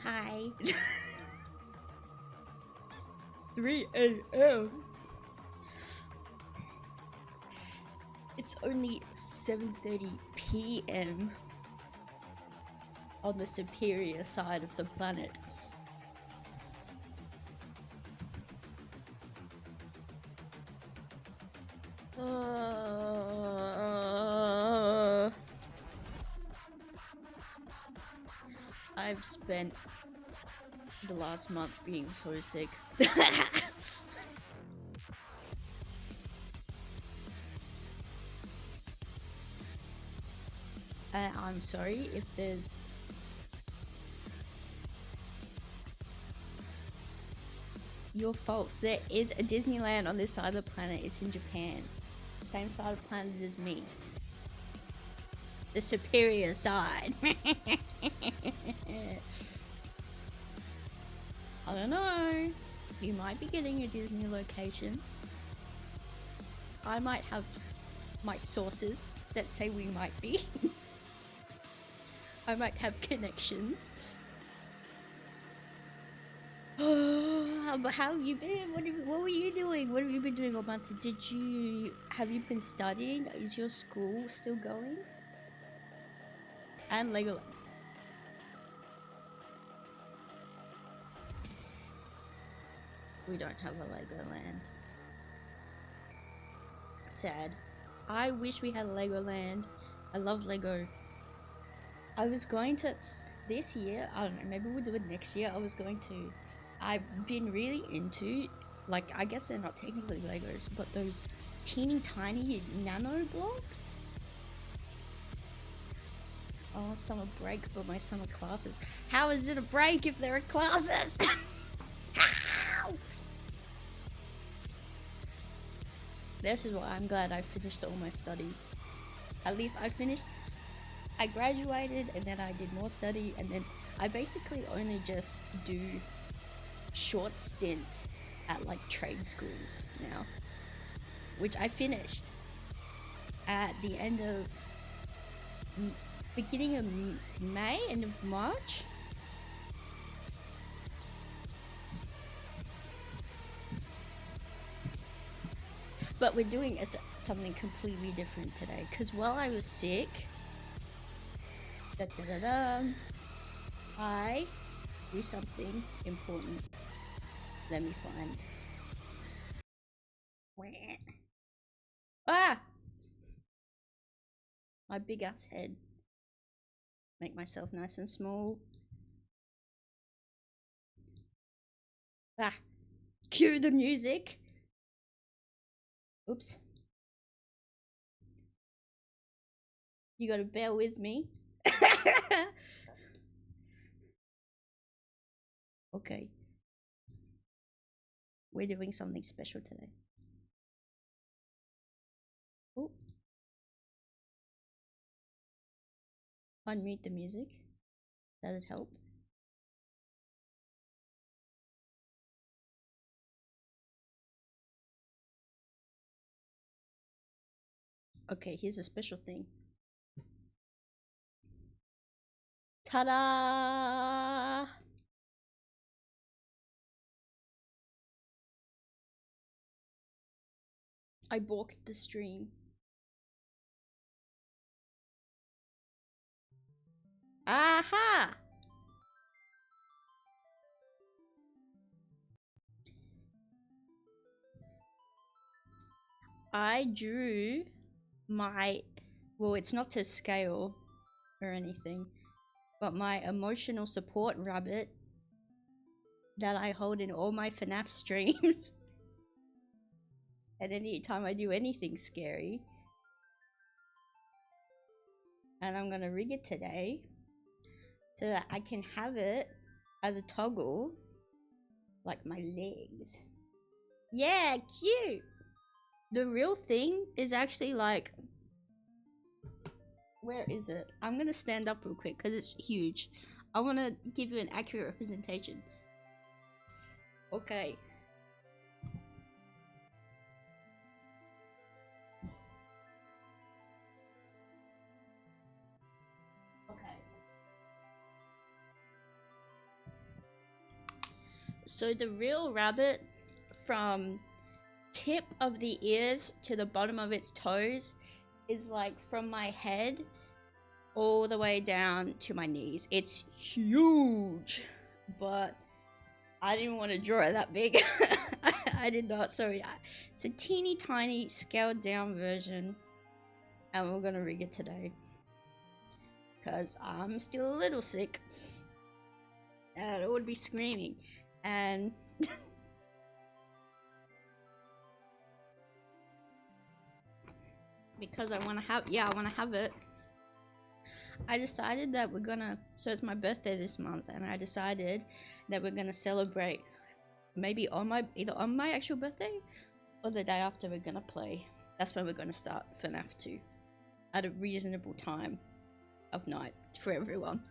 Hi. 3 a.m. It's only 7:30 p.m. on the superior side of the planet. I've spent the last month being so sick. I'm sorry if there's your faults. There is a Disneyland on this side of the planet. It's in Japan. Same side of the planet as me. The superior side. I don't know. You might be getting a Disney location. I might have my sources that say we might be. I might have connections. But how have you been? What were you doing? What have you been doing all month? Have you been studying? Is your school still going? And Legoland. We don't have a Legoland. Sad. I wish we had a Legoland. I love Lego. I was going to, this year, I don't know, maybe we'll do it next year. I've been really into, like, I guess they're not technically Legos, but those teeny tiny nano blocks. Oh, summer break for my summer classes. How is it a break if there are classes? How? This is why I'm glad I finished all my study. At least I graduated and then I did more study, and then I basically only just do short stints at like trade schools now, which I finished at the end of beginning of May, end of March. But we're doing something completely different today, because while I was sick, I do something important. Let me find. Ah! My big ass head. Make myself nice and small. Ah! Cue the music. Oops. You gotta bear with me. Okay. We're doing something special today. Oh. Unmute the music. That'd help. Okay, here's a special thing. Ta-da! I balked the stream. Aha! I drew my, well, it's not to scale or anything, but my emotional support rabbit that I hold in all my FNAF streams. And anytime I do anything scary. And I'm gonna rig it today so that I can have it as a toggle, like my legs. Yeah, cute! The real thing is actually like, where is it? I'm gonna stand up real quick because it's huge. I want to give you an accurate representation. Okay. So the real rabbit, from tip of the ears to the bottom of its toes, is like from my head all the way down to my knees. It's huge, but I didn't want to draw it that big. I did not, sorry. It's a teeny tiny scaled down version, and we're gonna rig it today because I'm still a little sick and I would be screaming, and because I want to have it. I decided that we're gonna, so it's my birthday this month, and I decided that we're gonna celebrate maybe either on my actual birthday or the day after. We're gonna play. That's when we're gonna start FNAF 2 at a reasonable time of night for everyone.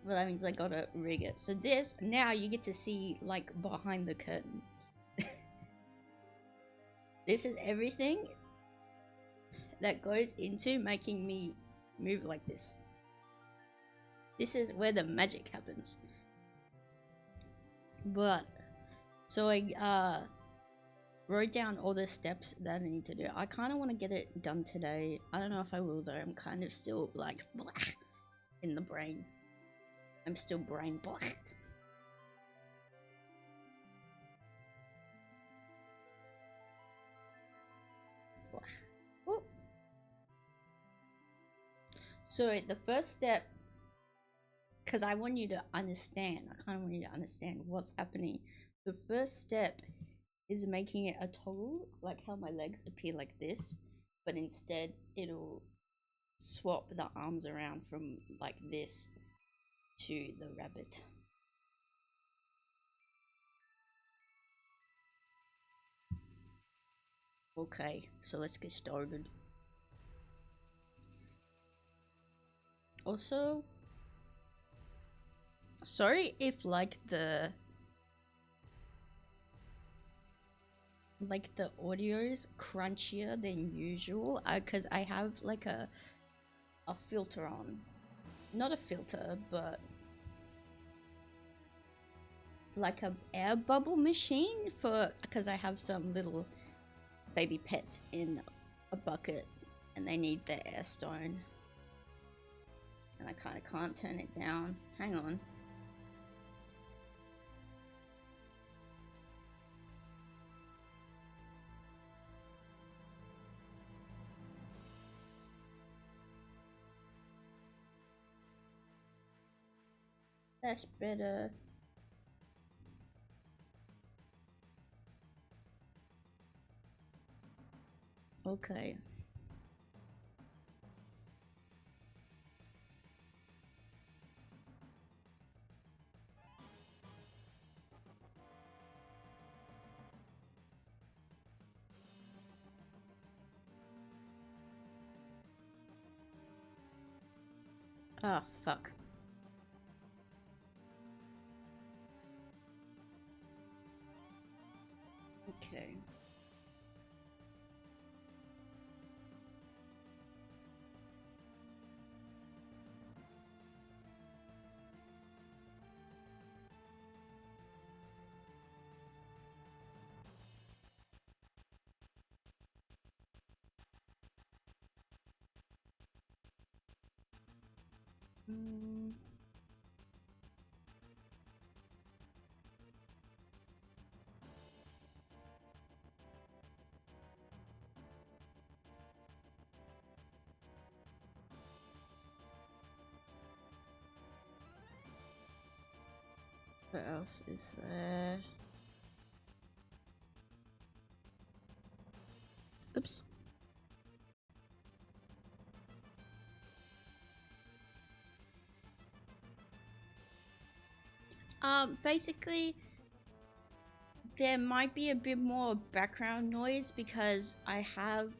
Well, that means I gotta rig it. So this, now you get to see like behind the curtain. This is everything that goes into making me move like this. This is where the magic happens. But so I wrote down all the steps that I need to do. I kind of want to get it done today. I don't know if I will though. I'm kind of still like in the brain. I'm still brain blacked. So the first step, because I want you to understand, I kind of want you to understand what's happening. The first step is making it a toggle, like how my legs appear like this, but instead it'll swap the arms around from like this to the rabbit. Okay, so let's get started. Also, sorry if like the audio's crunchier than usual, because I have like a filter on. Not a filter, but like a air bubble machine for, because I have some little baby pets in a bucket and they need their air stone. And I kind of can't turn it down. Hang on. That's better. Okay. Ah, fuck. Okay. What else is there? Oops. Basically, there might be a bit more background noise because I have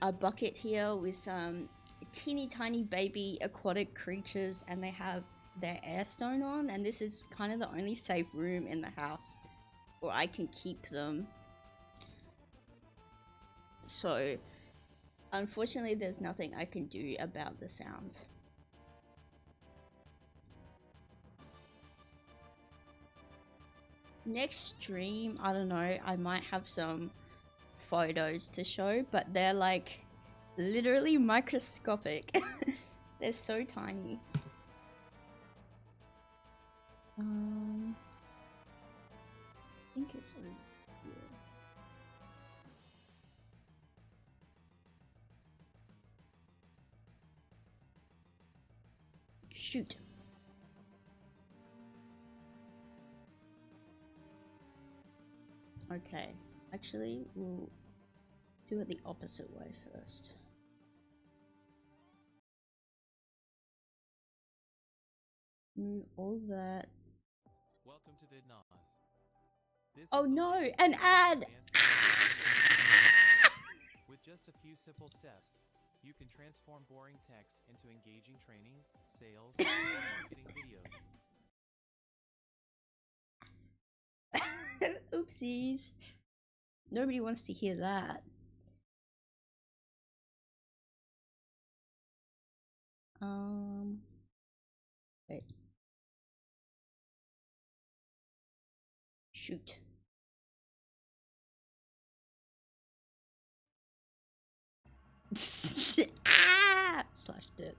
a bucket here with some teeny tiny baby aquatic creatures, and they have their air stone on, and this is kind of the only safe room in the house where I can keep them. So unfortunately there's nothing I can do about the sounds. Next stream, I don't know, I might have some photos to show, but they're like literally microscopic. They're so tiny. I think it's over here. Shoot. Okay, actually, we'll do it the opposite way first. Move all that. Welcome to VidNaz. Oh no, an ad! With just a few simple steps, you can transform boring text into engaging training, sales, and marketing videos. Oopsies. Nobody wants to hear that. Wait. Shoot. Ah! Slashed it.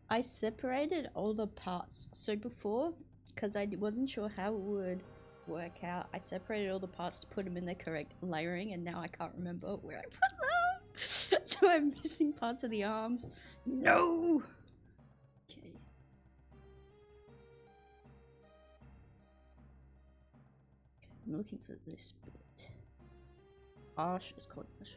I separated all the parts. So before, because I wasn't sure how it would work out, I separated all the parts to put them in the correct layering, and now I can't remember where I put them. So I'm missing parts of the arms. No! Okay. I'm looking for this bit. Arsh is called Arsh.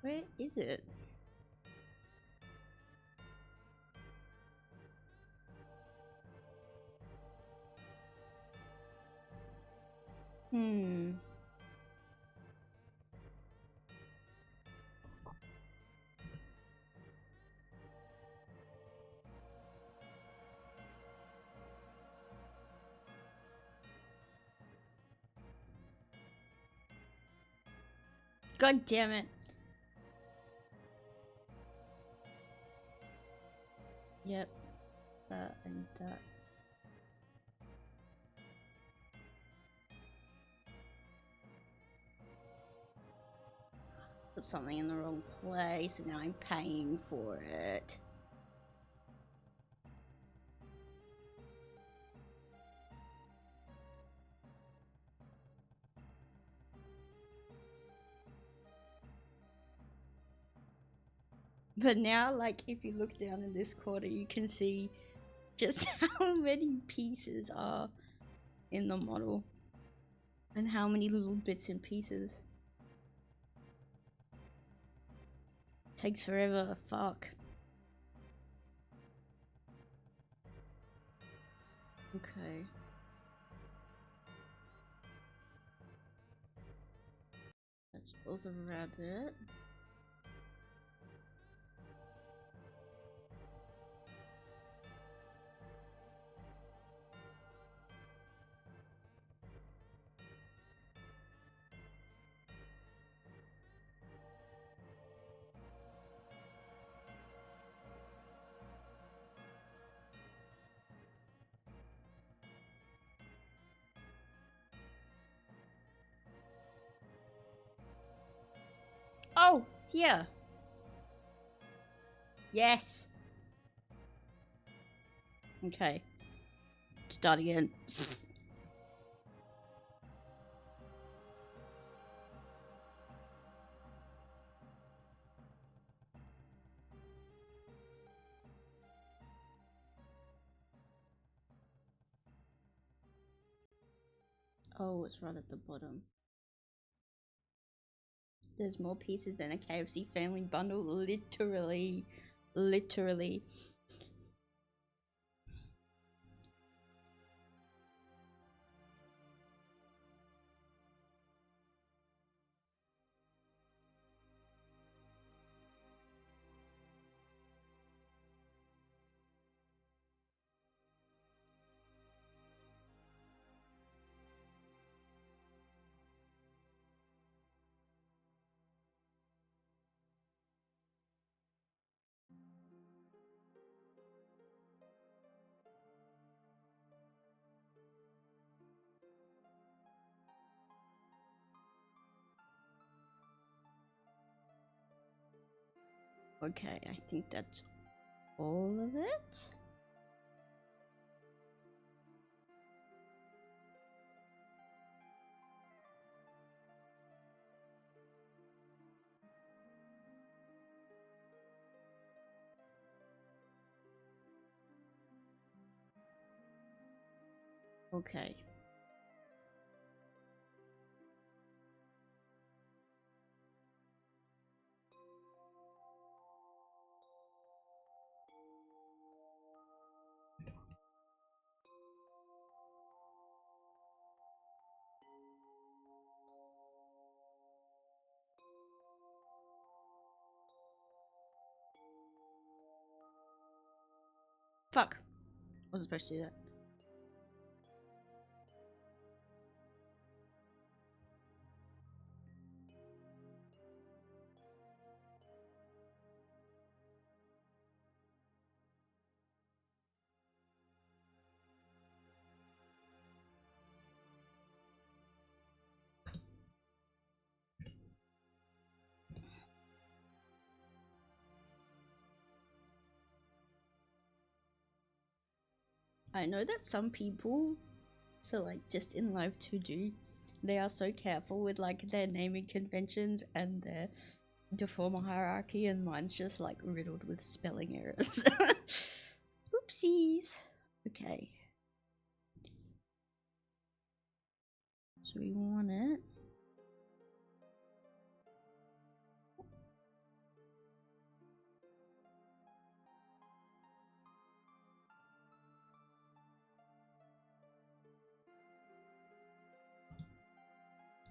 Where is it? God damn it. Yep. That and that. Put something in the wrong place and now I'm paying for it. But now, like, if you look down in this corner, you can see just how many pieces are in the model. And how many little bits and pieces. Takes forever, fuck. Okay. That's all the rabbit. Oh, here. Yes. Okay. Start again. Oh, it's right at the bottom. There's more pieces than a KFC family bundle. Literally. Literally. Okay, I think that's all of it. Okay. Fuck. Wasn't supposed to do that. I know that some people, so like just in Live2D, they are so careful with like their naming conventions and their deformer hierarchy, and mine's just like riddled with spelling errors. Oopsies. Okay. So we want it.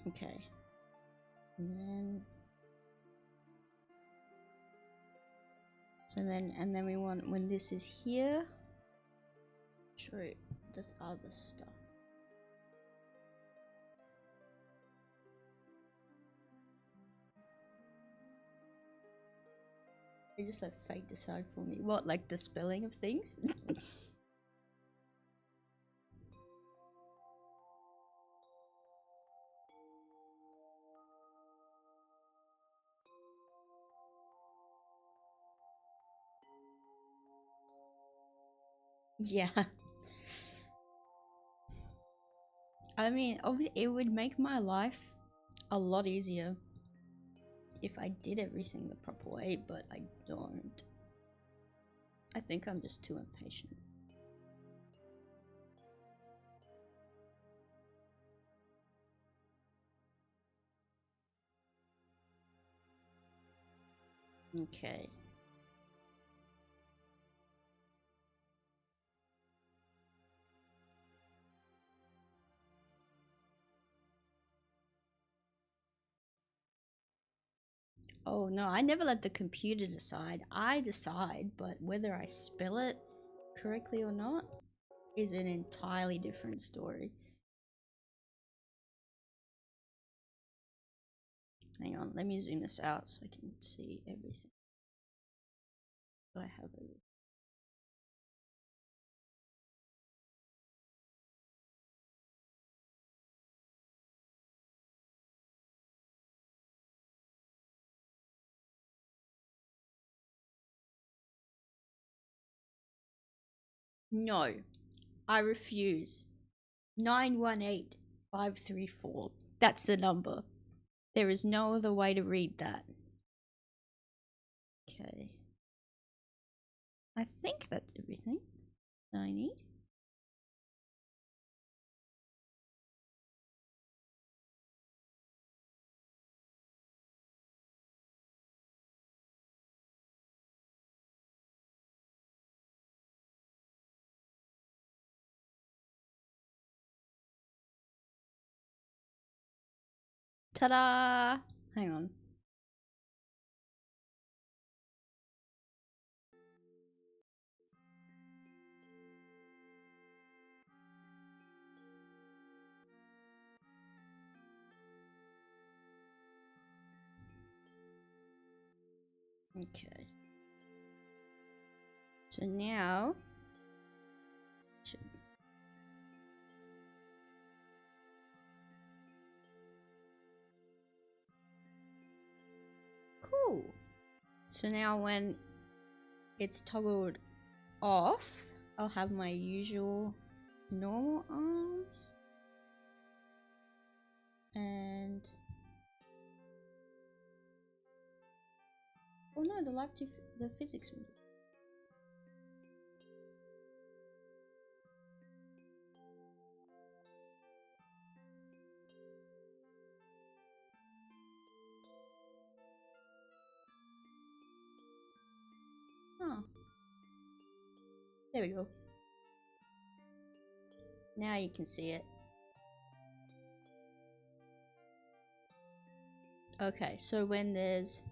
Okay. And then we want, when this is here, show this other stuff. They just like fake decide for me. What, like the spelling of things? Yeah. I mean, it would make my life a lot easier if I did everything the proper way, but I don't. I think I'm just too impatient. Okay. Oh no, I never let the computer decide. I decide, but whether I spell it correctly or not is an entirely different story. Hang on, let me zoom this out so I can see everything. Do I have it? No, I refuse. 918534. That's the number. There is no other way to read that. Okay. I think that's everything that I need. Ta-da! Hang on. Okay. So now cool. So now when it's toggled off, I'll have my usual normal arms. And oh no, the physics window. Oh. There we go. Now you can see it. Okay, so when there's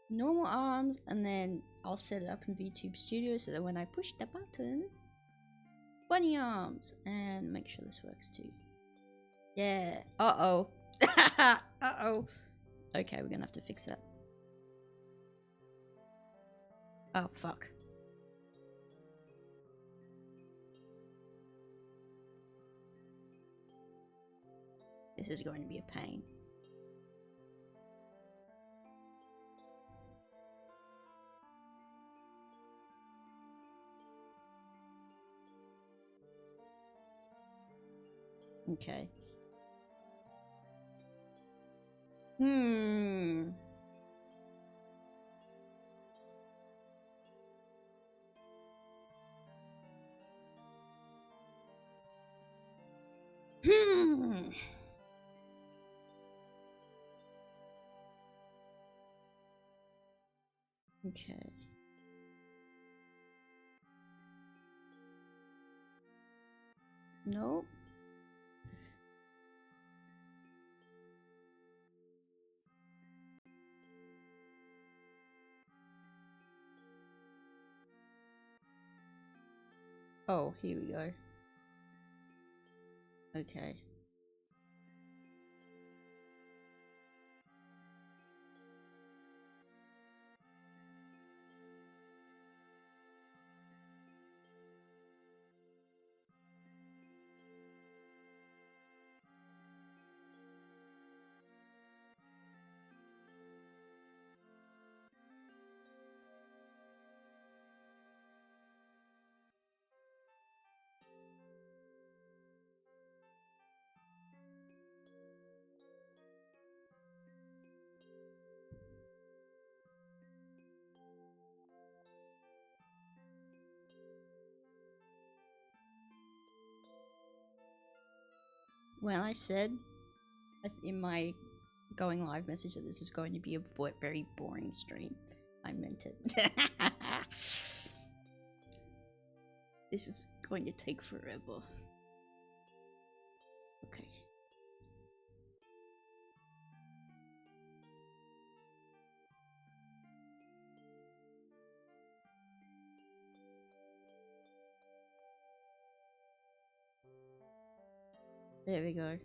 normal arms, and then I'll set it up in VTube Studio so that when I push the button, bunny arms, and make sure this works too. Yeah. Uh-oh. Uh-oh. Okay, we're gonna have to fix that. Oh, fuck. This is going to be a pain. Okay. Hmm. Okay. Nope. Oh, here we go. Okay. When I said in my going live message that this was going to be a very boring stream, I meant it. This is going to take forever. Okay. There we go.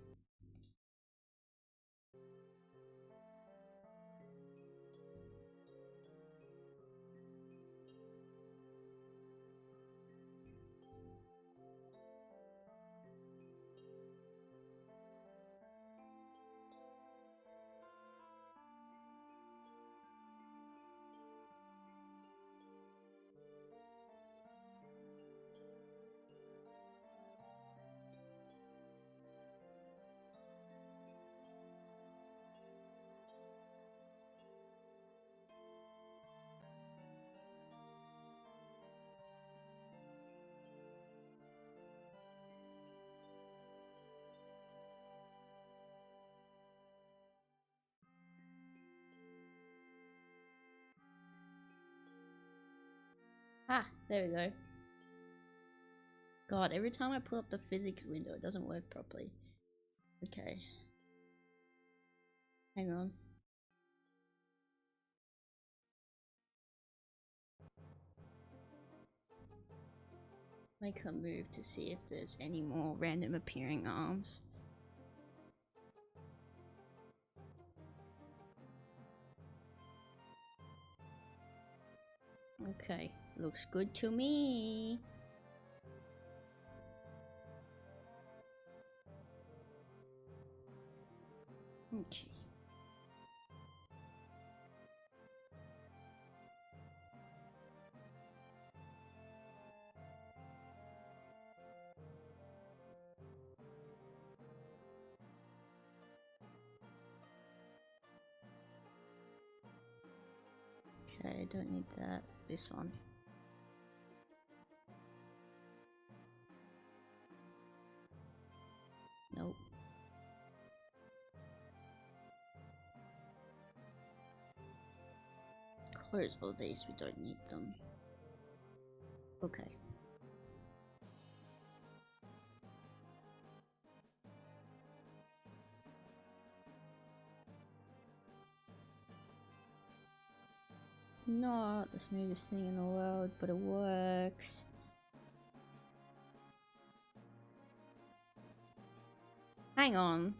Ah, there we go. God, every time I pull up the physics window, it doesn't work properly. Okay. Hang on. Make a move to see if there's any more random appearing arms. Okay, looks good to me. Okay. Okay, I don't need that. This one. Nope. Close all these, we don't need them. Okay. Not the smoothest thing in the world, but it works. Hang on.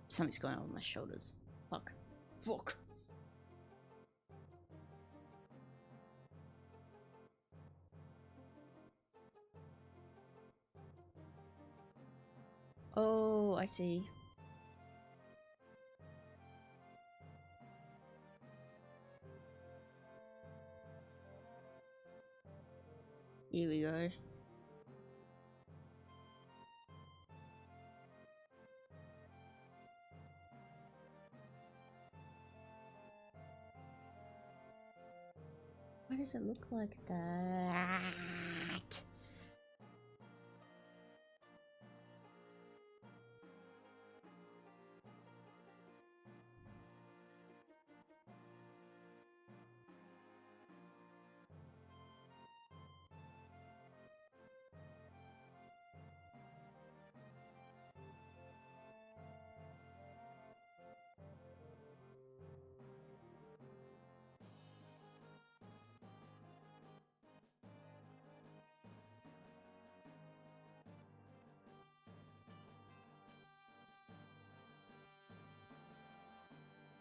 Something's going on with my shoulders. Fuck. Fuck. Oh, I see. Here we go. Why does it look like that?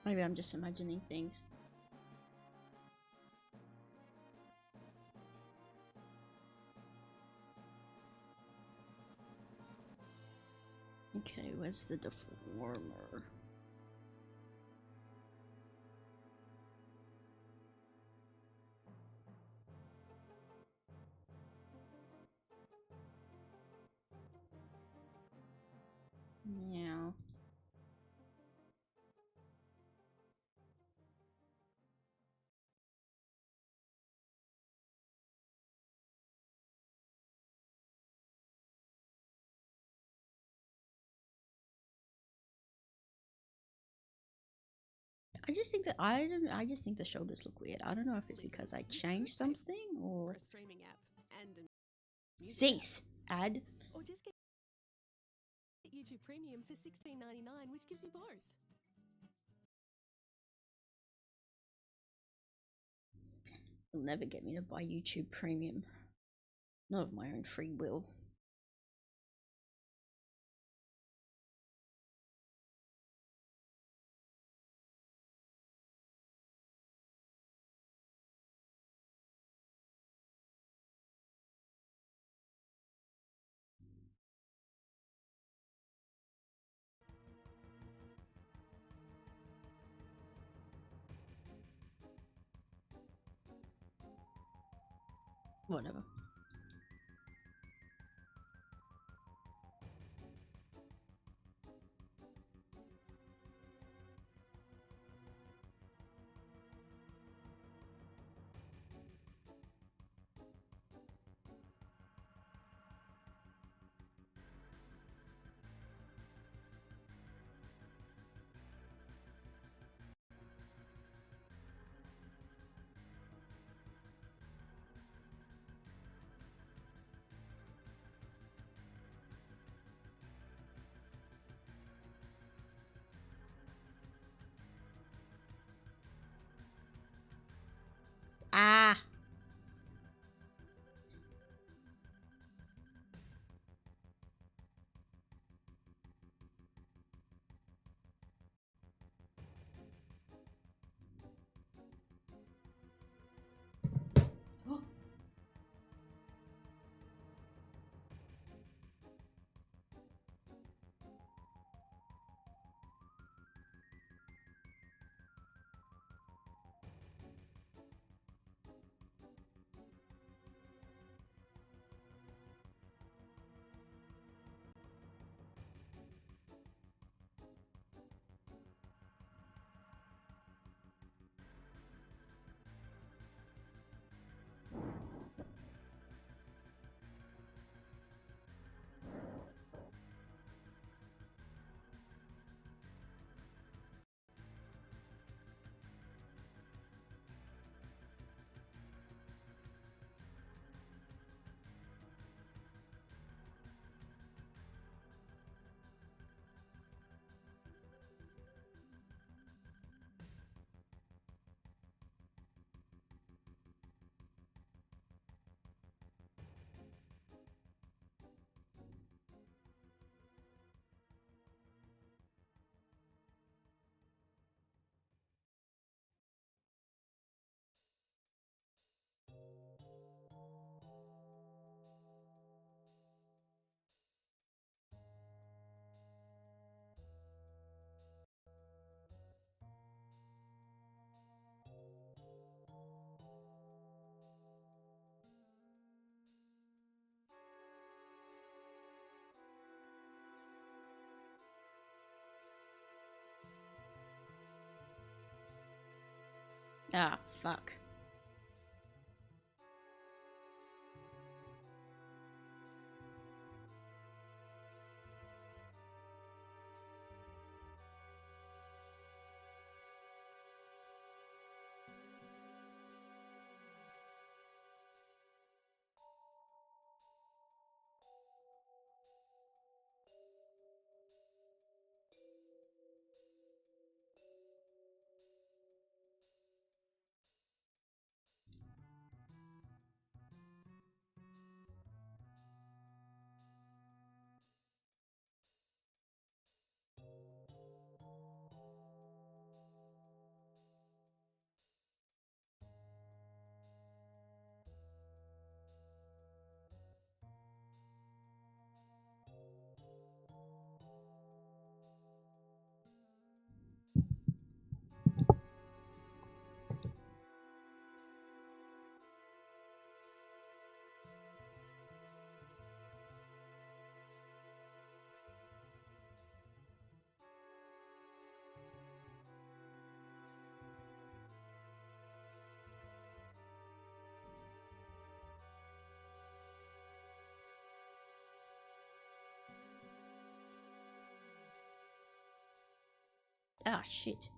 Maybe I'm just imagining things. Okay, where's the deformer? Yeah. I just think the shoulders look weird. I don't know if it's because I changed something or cease ad. Or just get YouTube Premium for $16.99, which gives you both. You'll never get me to buy YouTube Premium. Not of my own free will. Whatever. Ah, fuck. Ah, shit.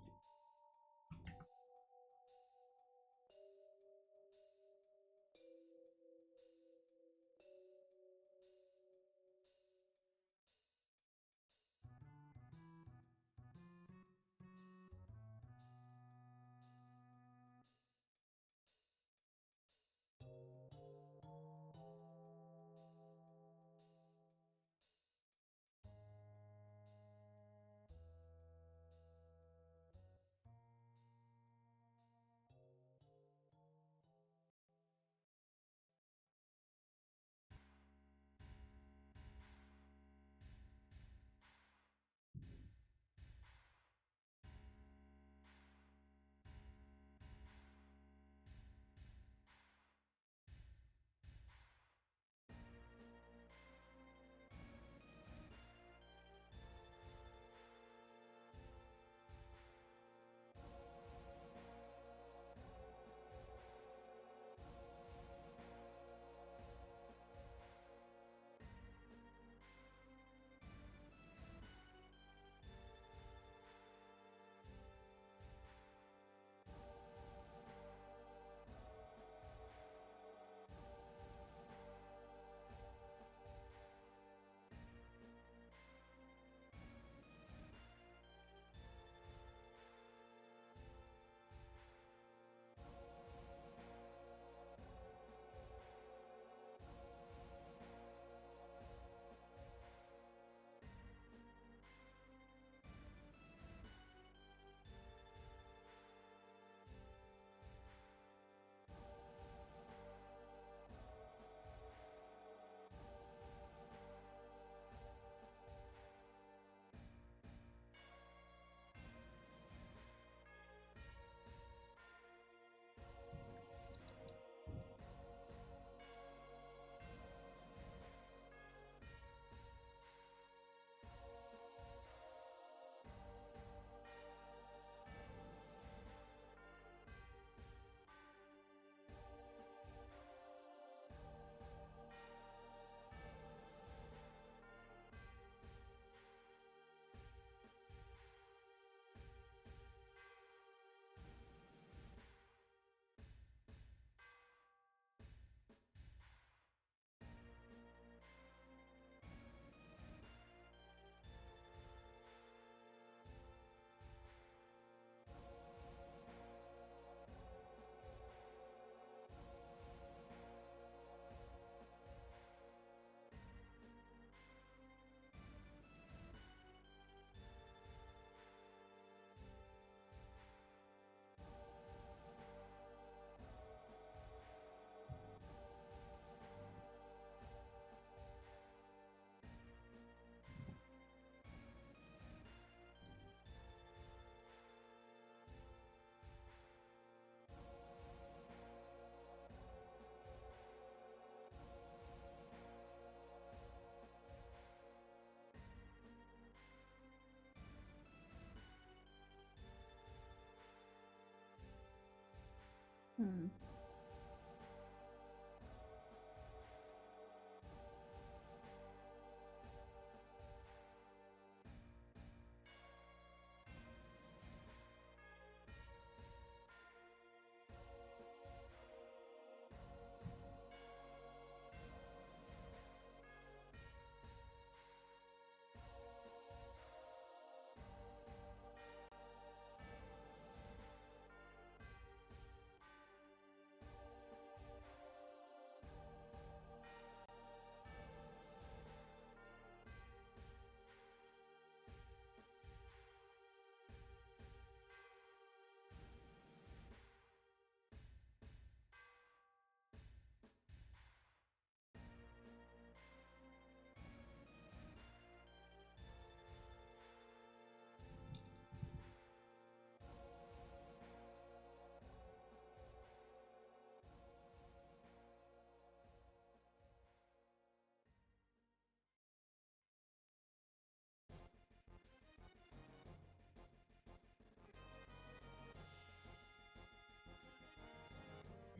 Hmm.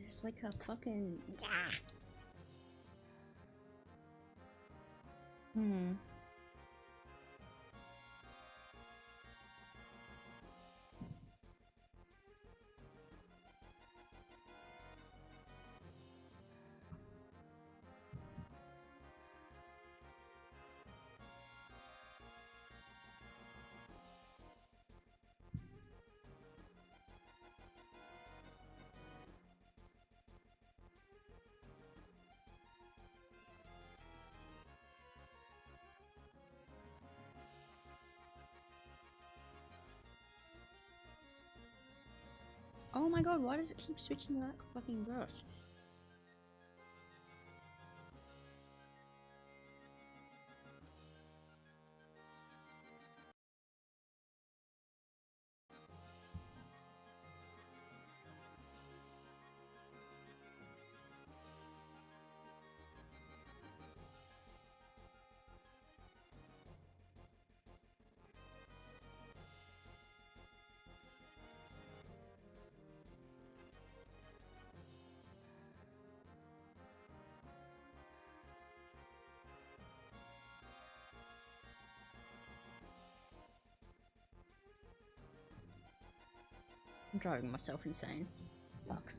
It's like a fucking. Hmm. Oh my god, why does it keep switching to that fucking brush? I'm driving myself insane. Fuck.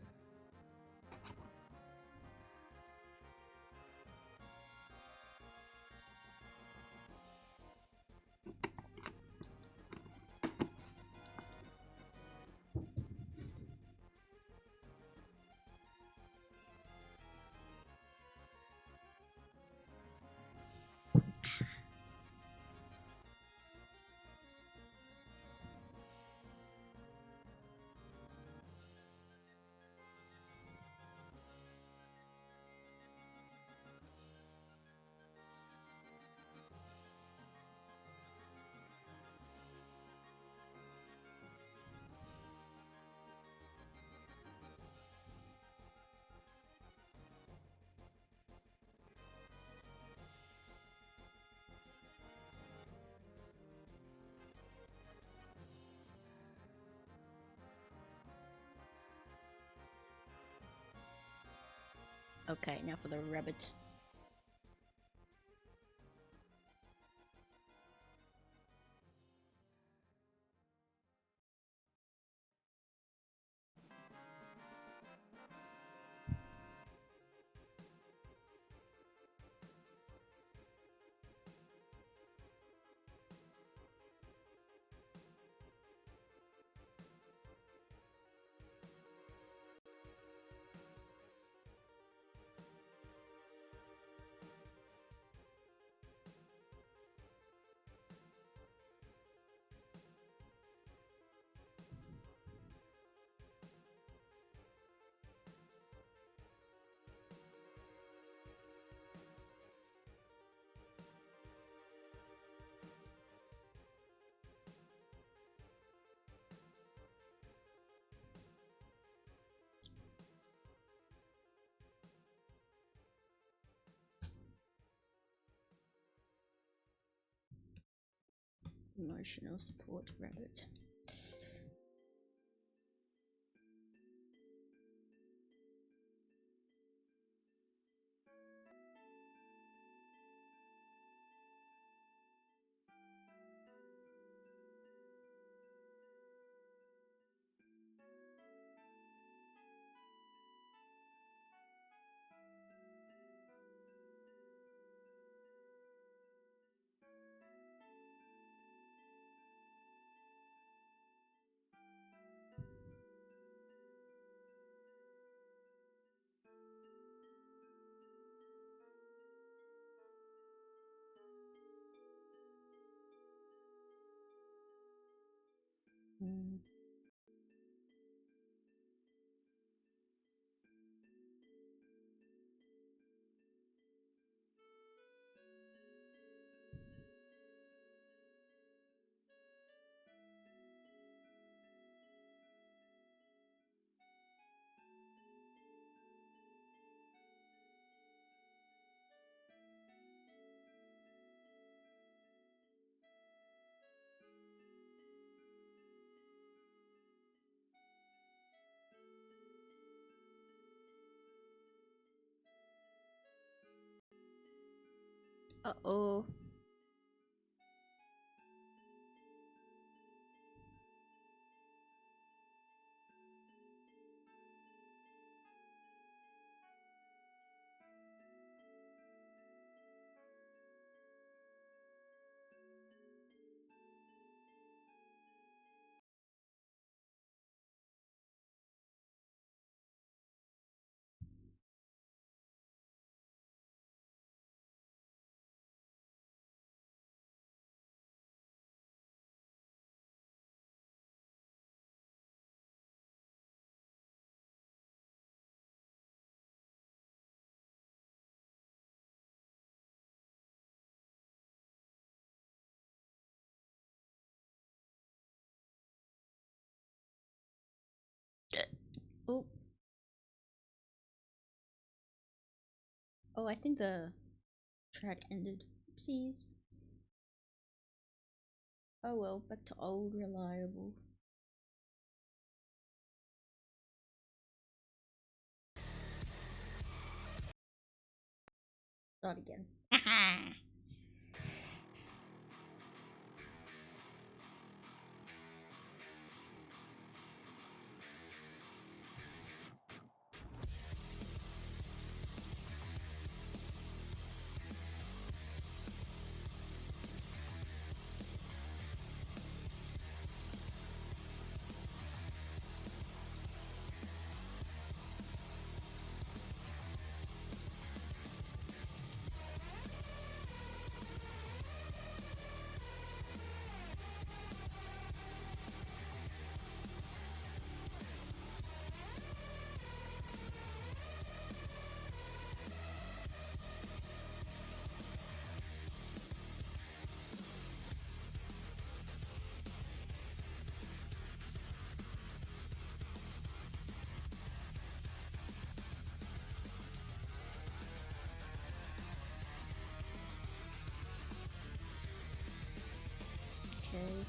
Okay, now for the rabbit. Emotional support rabbit. Mm. Uh-oh. Oh. Oh, I think the thread ended. Oopsies. Oh well, back to old reliable. Start again. Okay.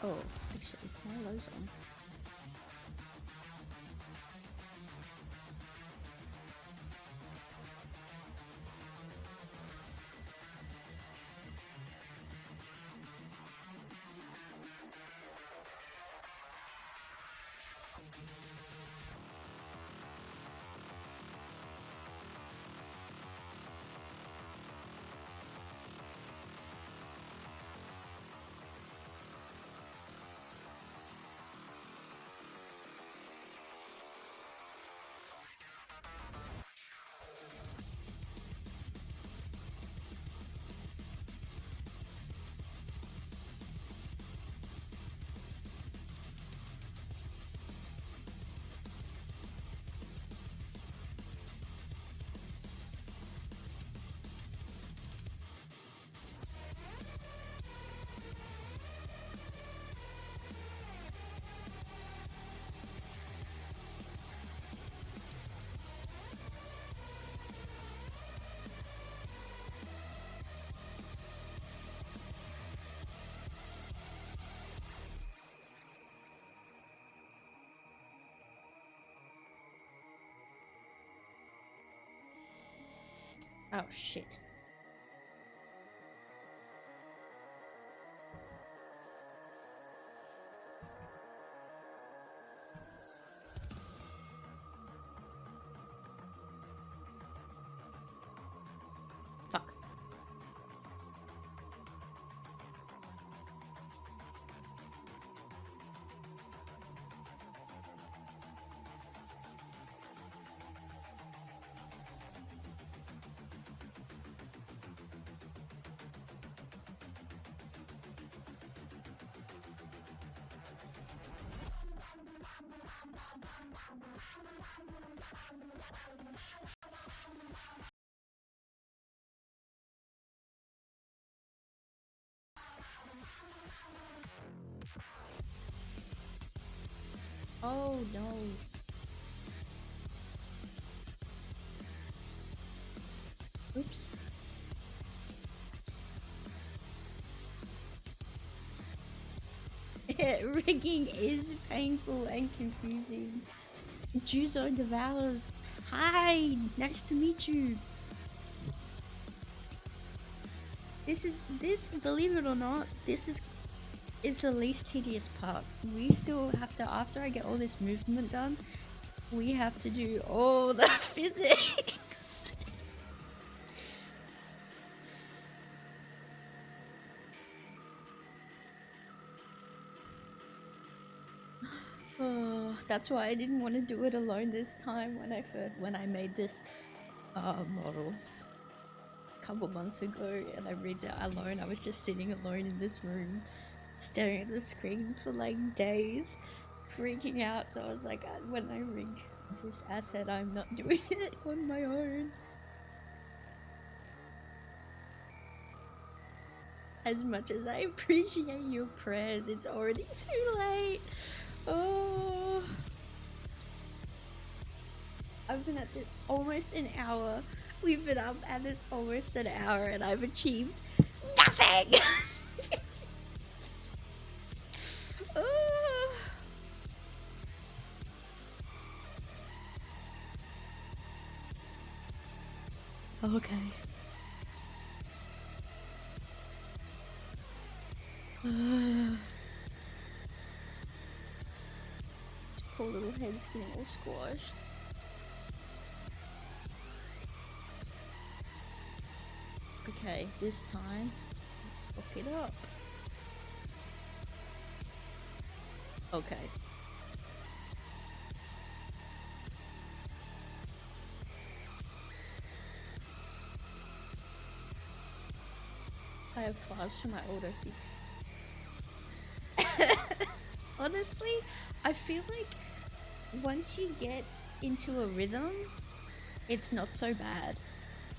Oh, actually, can I those on? Oh shit. Fuck. Oh no. Oops. Rigging is painful and confusing. Juzo devours. Hi, nice to meet you. This, believe it or not, this is the least tedious part. We still have to, after I get all this movement done, we have to do all the physics. Oh, that's why I didn't want to do it alone this time when I made this model a couple months ago, and I rigged it alone. I was just sitting alone in this room, staring at the screen for like days, freaking out. So I was like, when I rig this asset, I'm not doing it on my own. As much as I appreciate your prayers, it's already too late. Oh, I've been at this almost an hour. We've been up at this almost an hour, and I've achieved nothing. Oh. Okay. This poor little head's getting all squashed. Okay, this time, fuck it up. Okay. I have files from my old OC. Honestly, I feel like once you get into a rhythm, it's not so bad.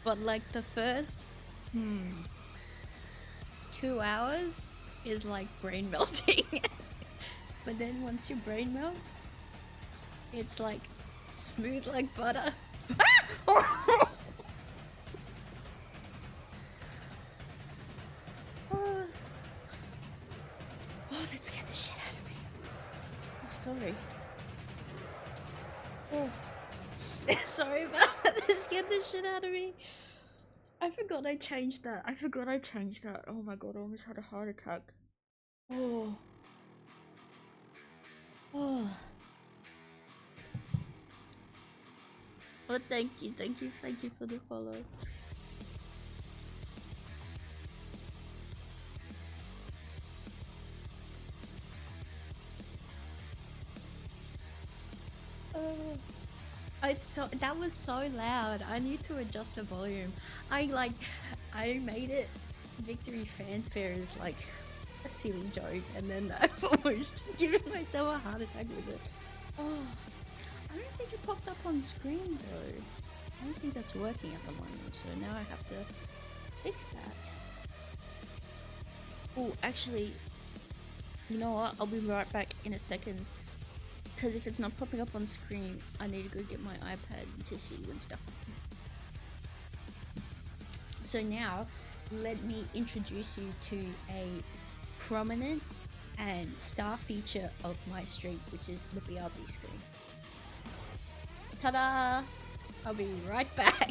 But like the first 2 hours is like brain melting. But then once your brain melts, it's like smooth like butter. Oh, that scared the shit out of me. Oh, sorry. Oh. Sorry about that. That scared the shit out of me. I forgot I changed that. Oh my god, I almost had a heart attack. Oh. Oh. Well, thank you for the follow. That was so loud. I need to adjust the volume. I made it victory fanfare is like a silly joke, and then I've almost given myself a heart attack with it. Oh, I don't think it popped up on screen though. I don't think that's working at the moment, so now I have to fix that. Oh, actually, you know what? I'll be right back in a second. Because if it's not popping up on screen, I need to go get my iPad to see and stuff. So now, let me introduce you to a prominent and star feature of my stream, which is the BRB screen. Ta-da! I'll be right back.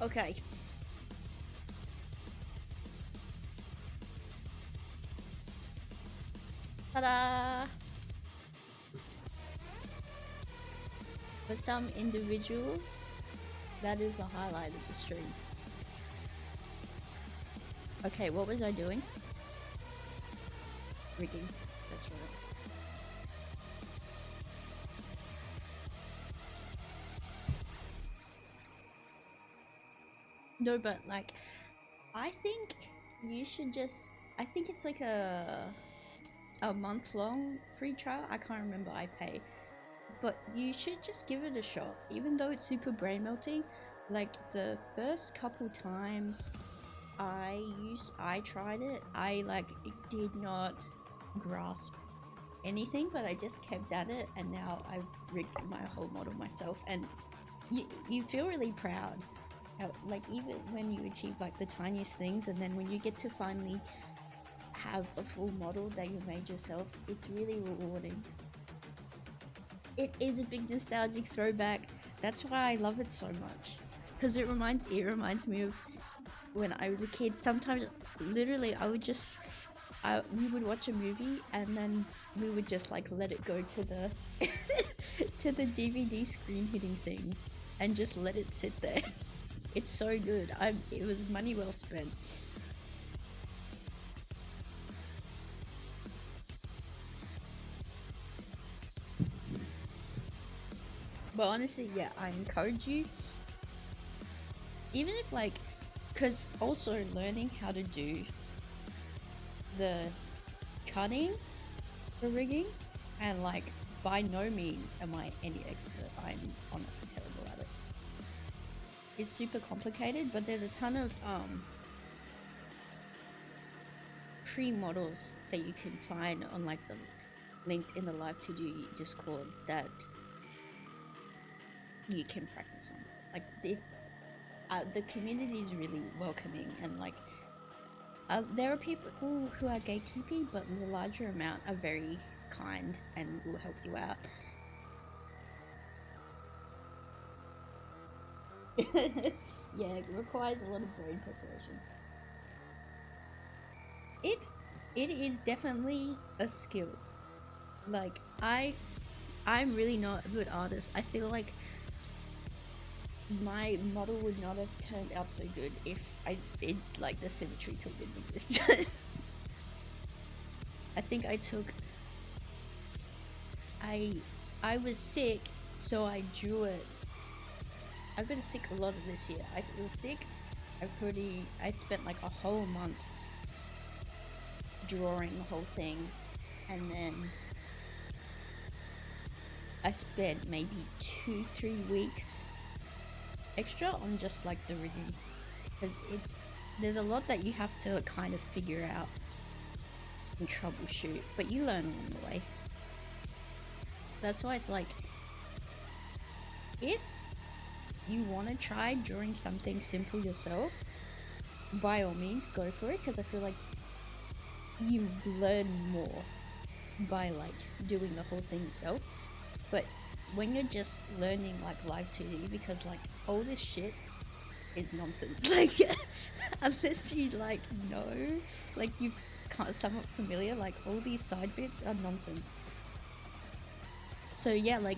Okay. Ta-da! For some individuals, that is the highlight of the stream. Okay, what was I doing? Rigging. That's right. No, but like, I think you should just. I think it's like a month-long free trial. I can't remember. I pay, but you should just give it a shot. Even though it's super brain melting, like the first couple times I tried it, I like did not grasp anything, but I just kept at it, and now I've rigged my whole model myself, and you feel really proud. Like even when you achieve like the tiniest things, and then when you get to finally have a full model that you made yourself, it's really rewarding. It is a big nostalgic throwback. That's why I love it so much, because it reminds me of when I was a kid. Sometimes, literally, I would just we would watch a movie and then we would just like let it go to the to the DVD screen hitting thing, and just let it sit there. It's so good. It was money well spent. But honestly, yeah, I encourage you, even if like, because also learning how to do the cutting, the rigging, and like, by no means am I any expert. I'm honestly terrible at it. It's super complicated, but there's a ton of pre-models that you can find on like the linked in the Live2D Discord that you can practice on. Like it's the community is really welcoming, and like there are people who are gatekeeping, but the larger amount are very kind and will help you out. Yeah, it requires a lot of brain preparation. It is definitely a skill. Like I'm really not a good artist. I feel like my model would not have turned out so good if like the symmetry tool didn't exist. I think I was sick, so I drew it. I've been sick a lot of this year. I was sick. I spent like a whole month drawing the whole thing, and then I spent maybe 2-3 weeks extra on just like the rigging, because there's a lot that you have to kind of figure out and troubleshoot, but you learn along the way. That's why it's like, if you want to try drawing something simple yourself, by all means go for it, because I feel like you learn more by like doing the whole thing yourself. But when you're just learning like Live2D, because like all this shit is nonsense, like unless you like know, like you can't somewhat familiar, like all these side bits are nonsense. So yeah, like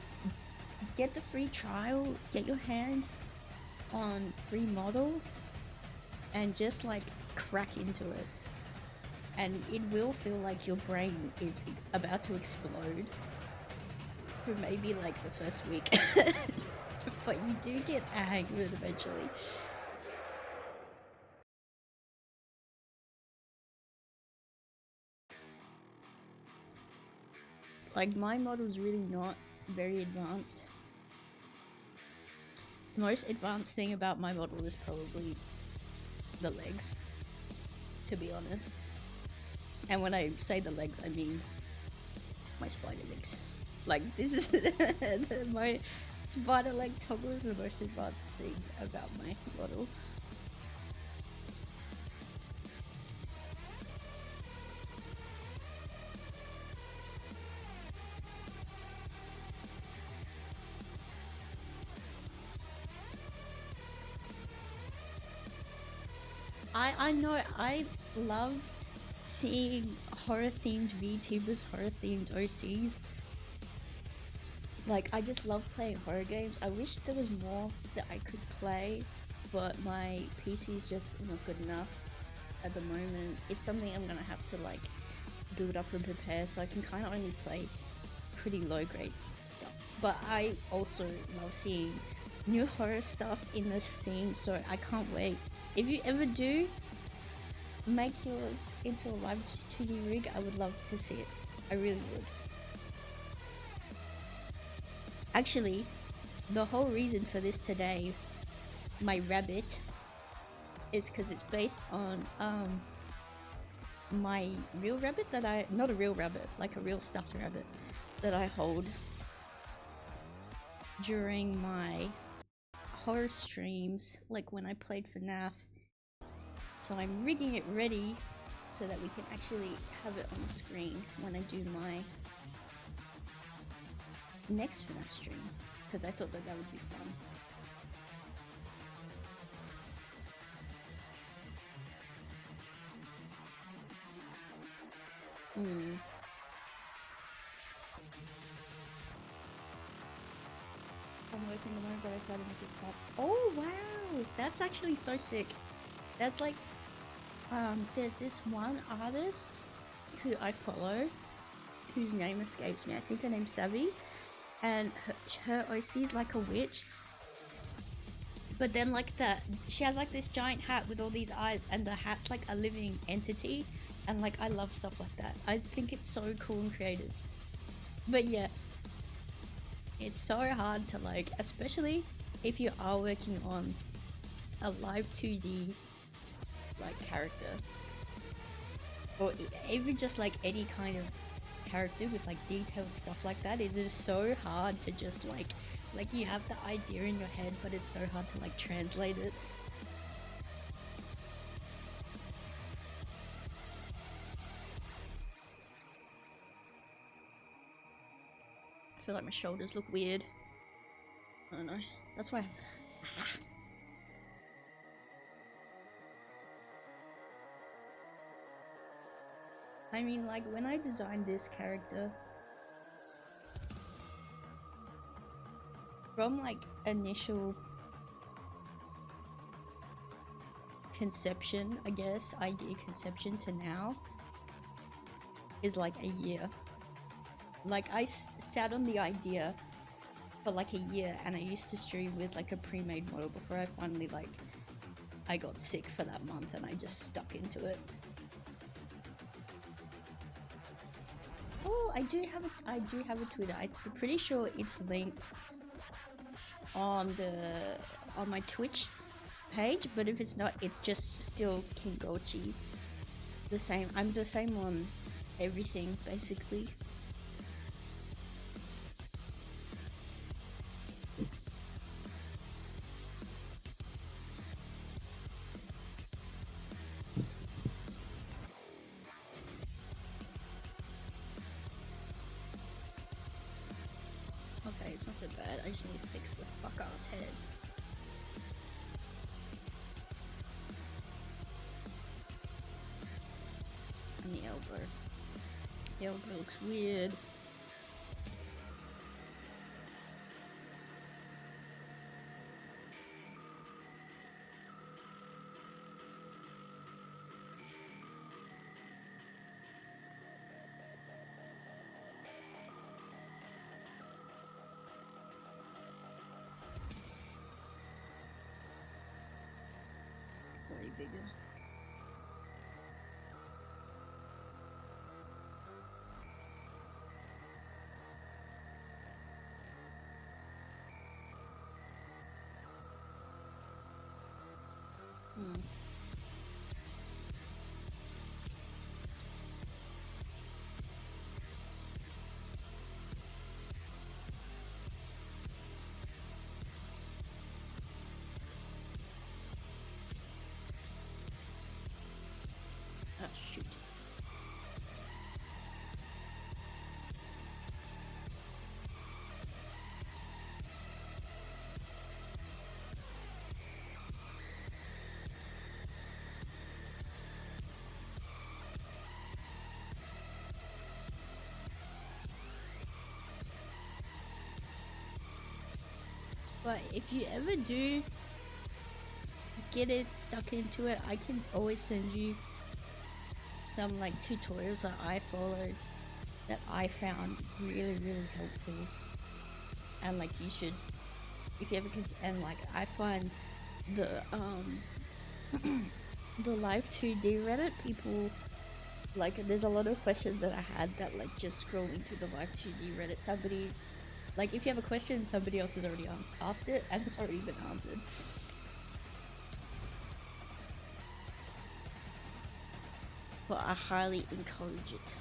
get the free trial, get your hands on free model, and just like crack into it, and it will feel like your brain is about to explode for maybe like the first week. But you do get a hang of it eventually. Like my model's really not very advanced. The most advanced thing about my model is probably the legs, to be honest. And when I say the legs, I mean my spider legs. Like this is my spider leg toggle is the most advanced thing about my model. I know, I love seeing horror themed VTubers, horror themed OCs. Like, I just love playing horror games. I wish there was more that I could play, but my PC is just not good enough at the moment. It's something I'm gonna have to like build up and prepare, so I can kind of only play pretty low grade stuff. But I also love seeing new horror stuff in the scene, so I can't wait. If you ever do make yours into a Live2D rig, I would love to see it. I really would. Actually, the whole reason for this today, my rabbit, is because it's based on my real rabbit that I, not a real rabbit, like a real stuffed rabbit that I hold during my horror streams, like when I played FNAF. So I'm rigging it ready so that we can actually have it on the screen when I do my next FNAF stream, because I thought that would be fun. I'm working tomorrow, but I started making stuff. Oh wow, that's actually so sick. That's like, there's this one artist who I follow, whose name escapes me. I think her name's Savvy, and her OC is like a witch. But then like she has like this giant hat with all these eyes, and the hat's like a living entity, and like I love stuff like that. I think it's so cool and creative. But yeah, it's so hard to like, especially if you are working on a Live2D like character, or even just like any kind of character with like detailed stuff like that. It is so hard to just like you have the idea in your head, but it's so hard to like translate it. I feel like my shoulders look weird. I don't know. That's why I have to. I mean, like, when I designed this character, from like initial conception, I guess, idea conception to now, is like a year. Like, I sat on the idea for like a year, and I used to stream with like a pre-made model before I finally like, I got sick for that month and I just stuck into it. Oh, I do have a Twitter. I'm pretty sure it's linked on my Twitch page, but if it's not, it's just still King Gochi. The same. I'm the same on everything basically. Okay, it's not so bad. I just need to fix the fuck-ass head. And the elbow. The elbow looks weird. Way bigger. But if you ever do get it stuck into it, I can always send you some like tutorials that I followed that I found really helpful. And like you should, if you ever and like I find the the Live2D Reddit people, like there's a lot of questions that I had that like just scrolling through the Live2D Reddit, somebody's like, if you have a question, somebody else has already asked it and it's already been answered. But I highly encourage it.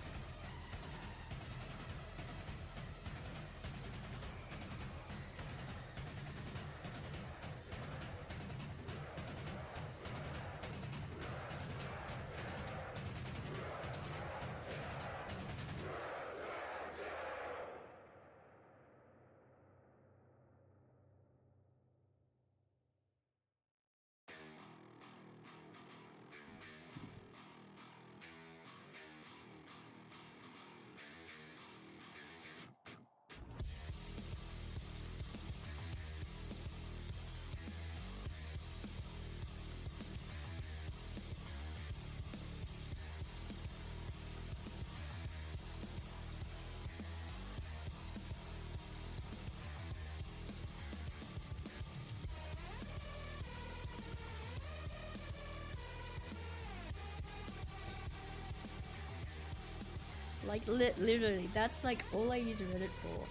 Like literally, that's like all I use Reddit for.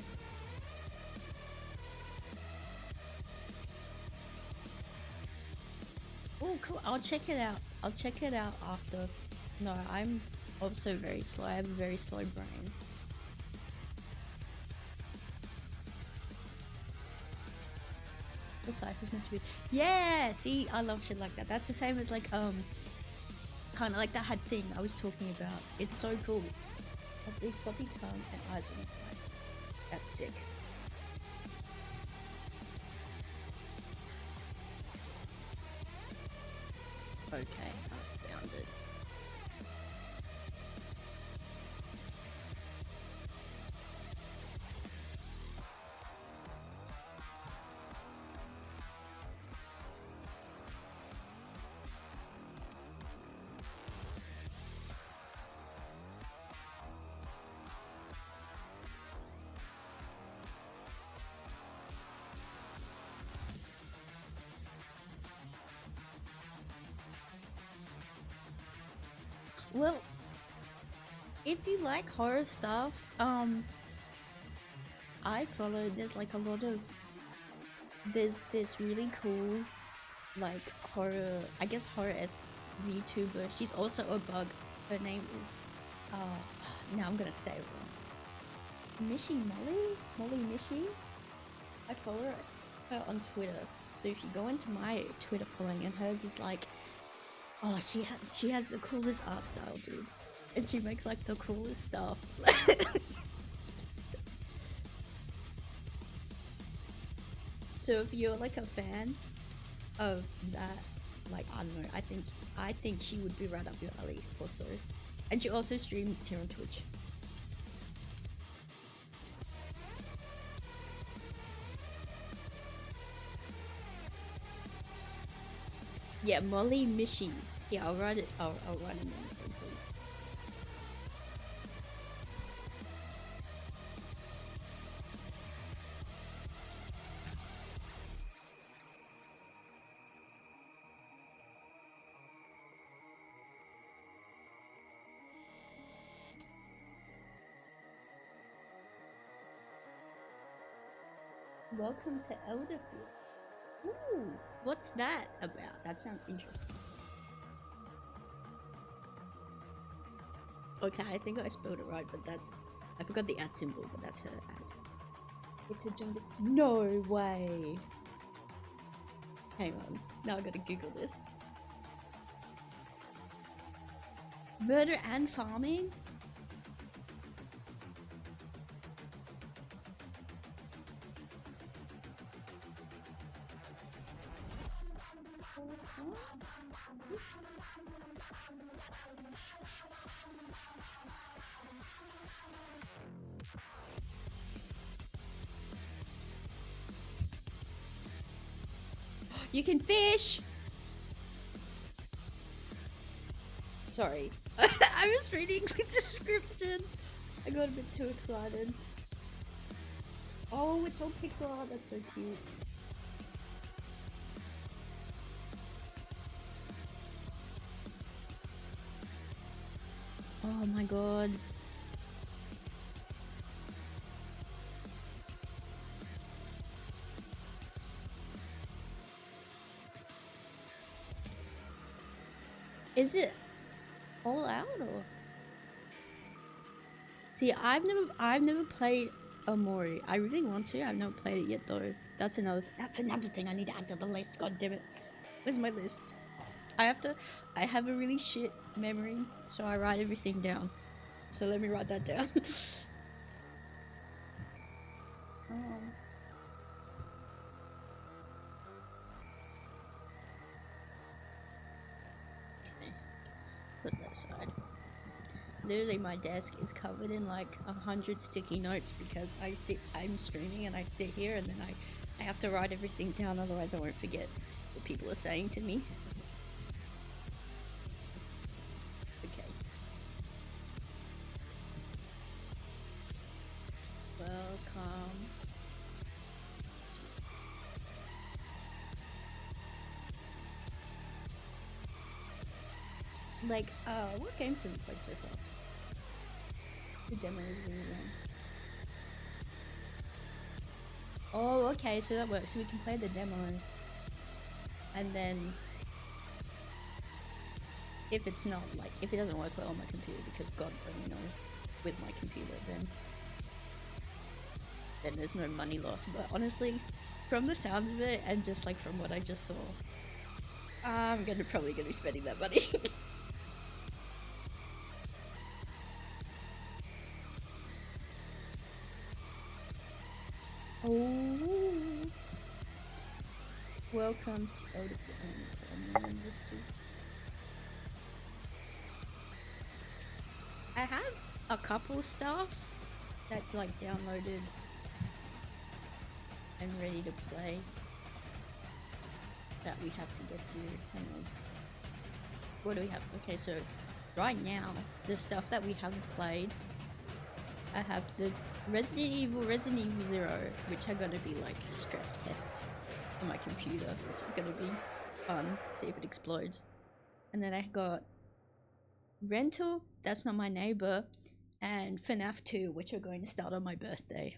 Oh cool, I'll check it out. I'll check it out after. No, I'm also very slow. I have a very slow brain. The cipher's meant to be. Yeah, see, I love shit like that. That's the same as like kind of like that thing I was talking about. It's so cool. A big floppy tongue and eyes on the sides. That's sick. Okay, I found it. Well, if you like horror stuff, I follow, there's like a lot of, there's this really cool, like horror, I guess horror-esque VTuber. She's also a bug. Her name is, now I'm gonna say it wrong. Molly Mishi? I follow her on Twitter. So if you go into my Twitter following, and hers is like, oh, she has the coolest art style, dude. And she makes like the coolest stuff. So if you're like a fan of that, like I don't know, I think she would be right up your alley also. And she also streams here on Twitch. Yeah, Molly Mishi. Yeah, I'll write it. I'll write it in the thing for you. Welcome to Elderfield. Ooh, what's that about? That sounds interesting. Okay, I think I spelled it right, but that's... I forgot the @ symbol, but that's her ad. It's a gender... No way! Hang on, now I gotta Google this. Murder and farming? You can fish! Sorry. I was reading the description. I got a bit too excited. Oh, it's all pixel art. That's so cute. Oh my god. Is it all out or? See, I've never played Amori. I really want to. I've never played it yet though. That's another thing I need to add to the list. God damn it. Where's my list? I have a really shit memory, so I write everything down. So let me write that down. Okay. Put that aside. Literally my desk is covered in like 100 sticky notes because I'm streaming and I sit here and then I have to write everything down, otherwise I won't forget what people are saying to me. Okay. Welcome. Like, what games have you played so far? The demo is really long. Oh, okay, so that works. So we can play the demo. And then if it's not, like, if it doesn't work well on my computer, because God only knows with my computer, then there's no money loss. But honestly, from the sounds of it, and just like from what I just saw, I'm probably gonna be spending that money. Oh, welcome to I have a couple stuff that's like downloaded and ready to play that we have to get through. Hang on. What do we have? Okay, so right now, the stuff that we haven't played, I have the Resident Evil 0, which are gonna be like stress tests on my computer, which is gonna be fun, see if it explodes. And then I got Rental, That's Not My Neighbor, and FNAF 2, which are going to start on my birthday.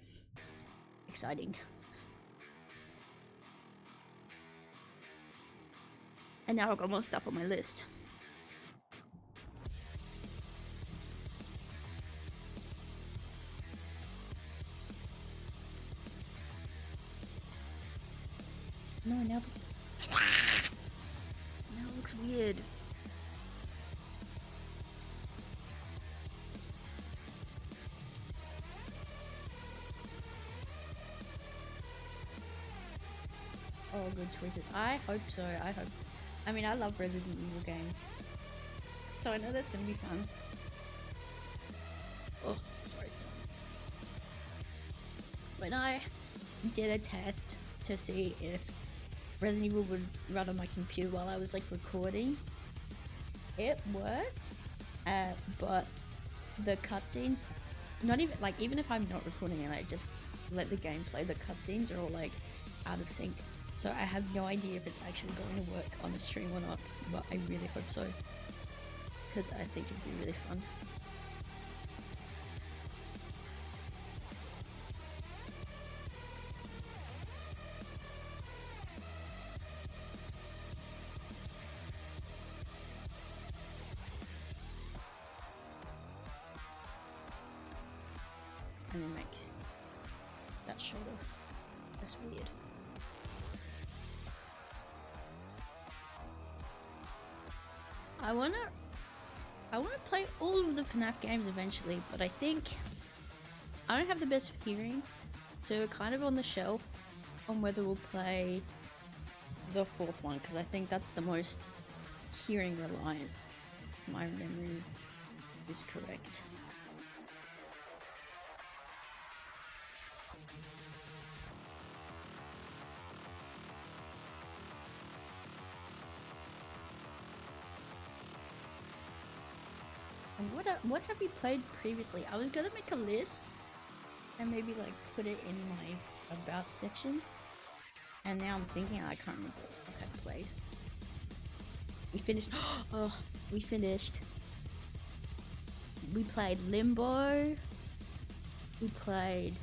Exciting. And now I've got more stuff on my list. No, now it looks weird. Oh, good choices. I hope so. I mean, I love Resident Evil games, so I know that's gonna be fun. Oh, sorry. When I did a test to see if Resident Evil would run on my computer while I was like recording, it worked, but the cutscenes, not even like, even if I'm not recording and I just let the game play, the cutscenes are all like out of sync. So I have no idea if it's actually going to work on the stream or not, but I really hope so, because I think it'd be really fun. And then make that shoulder. That's weird. I wanna play all of the FNAF games eventually, but I think I don't have the best hearing, so we're kind of on the shelf on whether we'll play the fourth one, because I think that's the most hearing reliant, if my memory is correct. And what have we played previously? I was gonna make a list and maybe like put it in my about section. And now I'm thinking I can't remember what I've played. We finished. Oh, we finished. We played Limbo. We played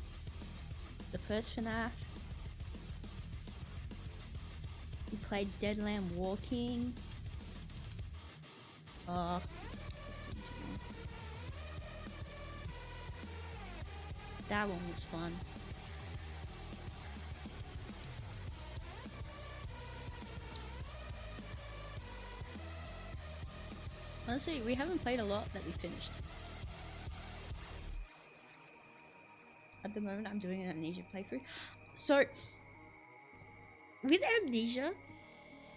the first FNAF. We played Deadland Walking. Oh, that's taking too long. That one was fun. Honestly, we haven't played a lot that we finished. At the moment, I'm doing an Amnesia playthrough. So, with Amnesia,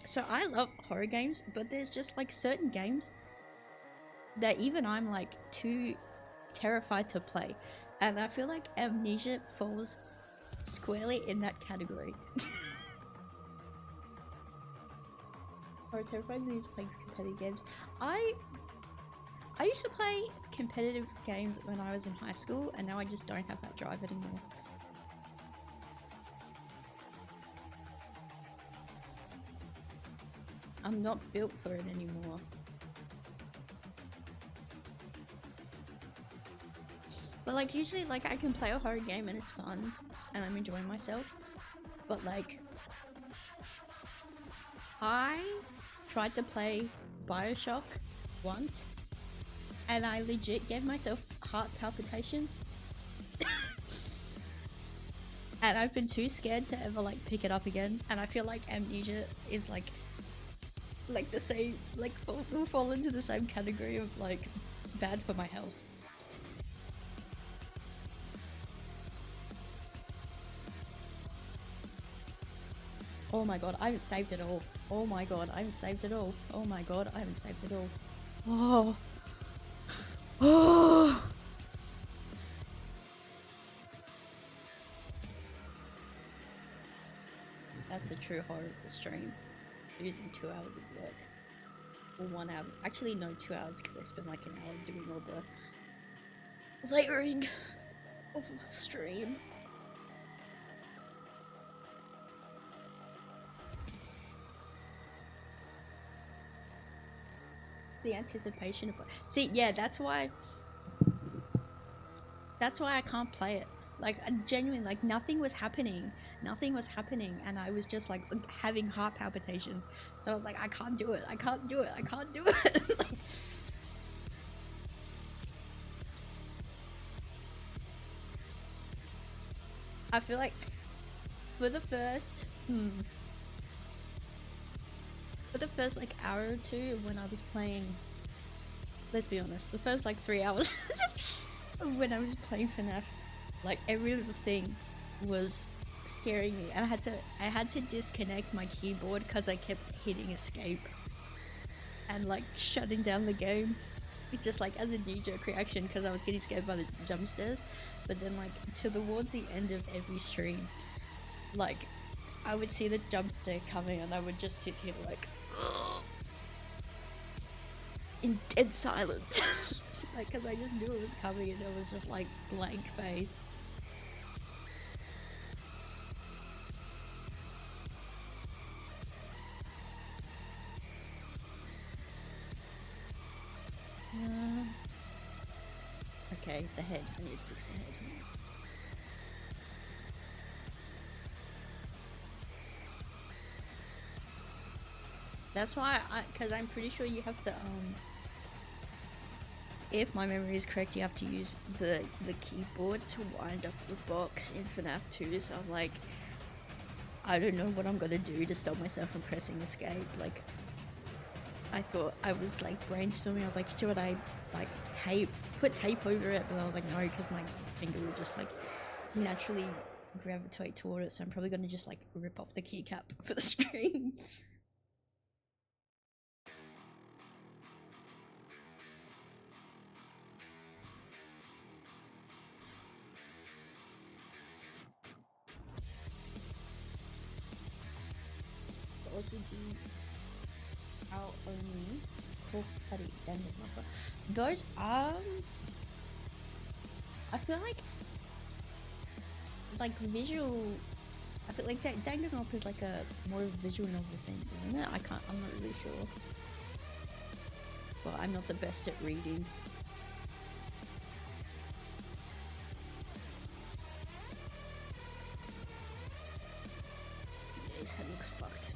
so I love horror games, but there's just like certain games that even I'm like too terrified to play. And I feel like Amnesia falls squarely in that category. Or terrified me to play competitive games. I used to play competitive games when I was in high school, and now I just don't have that drive anymore. I'm not built for it anymore. But like usually like I can play a horror game and it's fun and I'm enjoying myself. But like I tried to play BioShock once and I legit gave myself heart palpitations. And I've been too scared to ever like pick it up again. And I feel like Amnesia is like the same, like will fall into the same category of like bad for my health. Oh my god, I haven't saved it all. Oh my god, I haven't saved it all. Oh my god, I haven't saved it all. Oh. Oh. That's the true horror of the stream. Using 2 hours of work. Or 1 hour. Actually, no, 2 hours because I spent like an hour doing all the layering of the stream. The anticipation of see, yeah, that's why I can't play it. Like genuinely, like nothing was happening, and I was just like having heart palpitations. So I was like, I can't do it. Like, I feel like for the first like hour or two when I was playing, let's be honest, the first like 3 hours when I was playing FNAF, like every little thing was scaring me, and I had to disconnect my keyboard because I kept hitting escape and like shutting down the game, just like as a knee-jerk reaction because I was getting scared by the jump scares. But then like towards the end of every stream, like I would see the jump scare coming and I would just sit here like in dead silence. Like, because I just knew it was coming and it was just like blank face. Okay, the head. I need to fix the head. That's why because I'm pretty sure you have to, if my memory is correct, you have to use the keyboard to wind up the box in FNAF 2, so I'm like, I don't know what I'm gonna do to stop myself from pressing escape. Like, I thought I was like brainstorming, I was like, should I like put tape over it? But I was like, no, because my finger would just like naturally gravitate toward it, so I'm probably gonna just like rip off the keycap for the screen. Also do our only Talk Buddy, Danganronpa. Those I feel like visual. I feel like that Danganronpa is like a more visual novel thing, isn't it? I'm not really sure. Well, I'm not the best at reading. Yeah, his head looks fucked.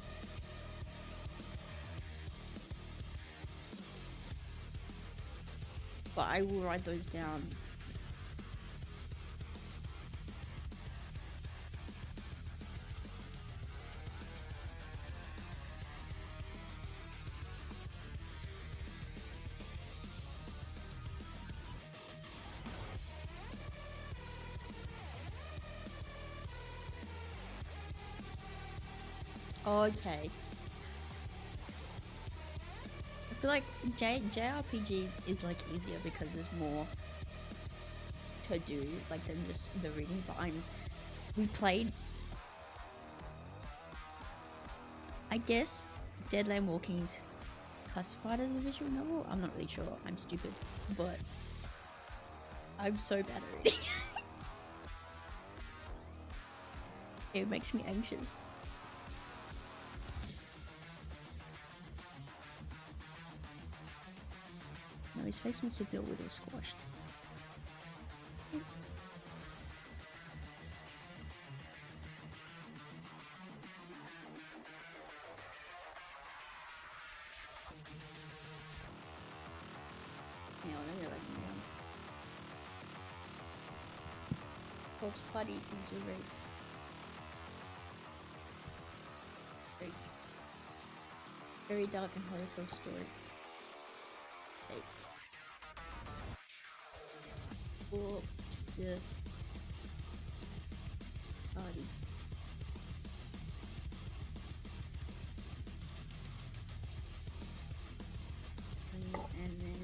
But I will write those down. Okay. I feel like JRPGs is like easier because there's more to do like than just the reading. But we played. I guess Deadland Walking's classified as a visual novel. I'm not really sure. I'm stupid, but I'm so bad at reading. It makes me anxious. No, his face needs to be a little squashed. Corpse Party seems to be very dark and horrible story. Corpse Party. And then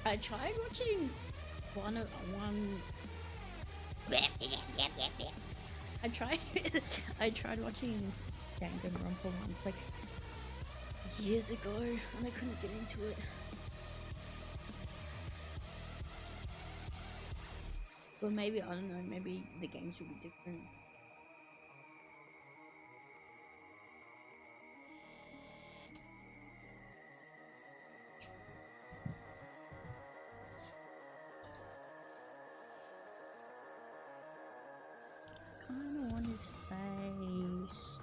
I tried watching one. I tried watching Danganronpa once, like years ago, and I couldn't get into it. Well, maybe I don't know. Maybe the games will be different. I kinda want his face.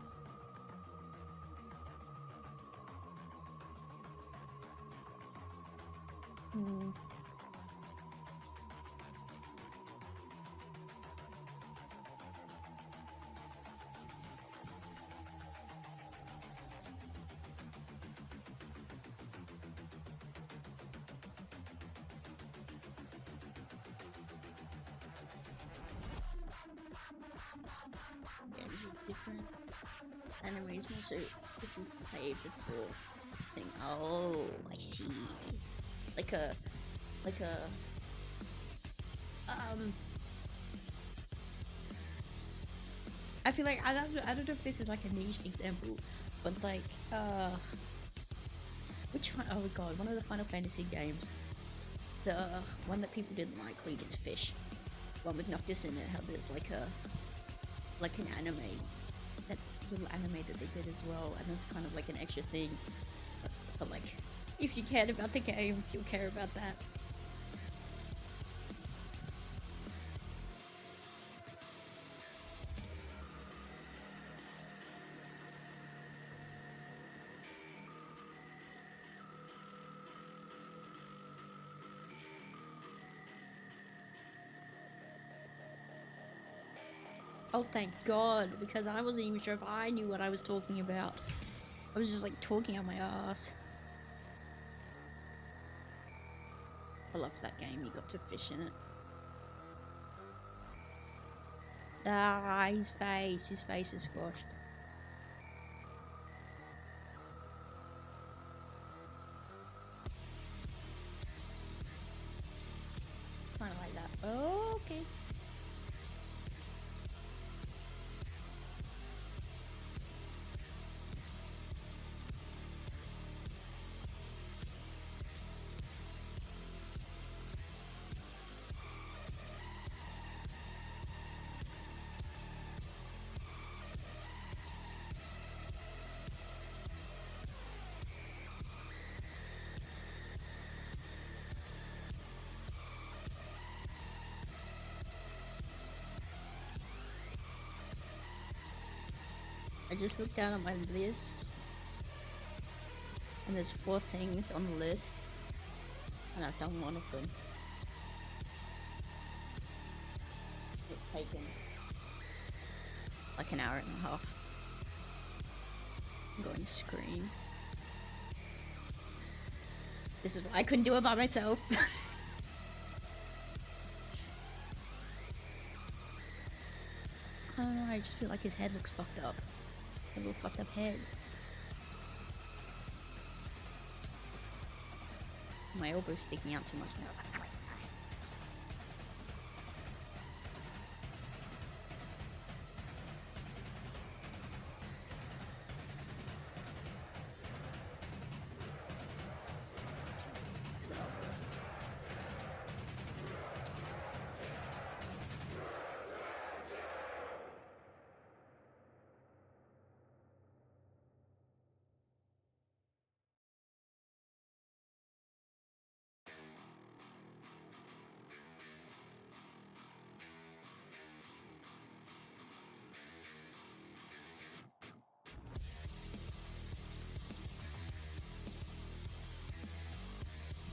Games are different. Animes more so if you've played before. Think, oh, I see. Like a I feel like I don't know if this is like a niche example, but like which one? Oh god, one of the Final Fantasy games, the one that people didn't like where he gets fish, one with Noctis in it. How there's like an anime, that little anime that they did as well, and it's kind of like an extra thing. But like, if you cared about the game, you'll care about that. Oh, thank God, because I wasn't even sure if I knew what I was talking about. I was just like talking out my ass. I love that game, you got to fish in it. Ah, his face is squashed. Kinda like that. Oh, okay. I just looked down at my list, and there's 4 things on the list, and I've done 1 of them. It's taken like an hour and a half. I'm going to scream. This is why I couldn't do it by myself. I don't know, I just feel like his head looks fucked up. A little fucked up head. My elbow's sticking out too much now. So.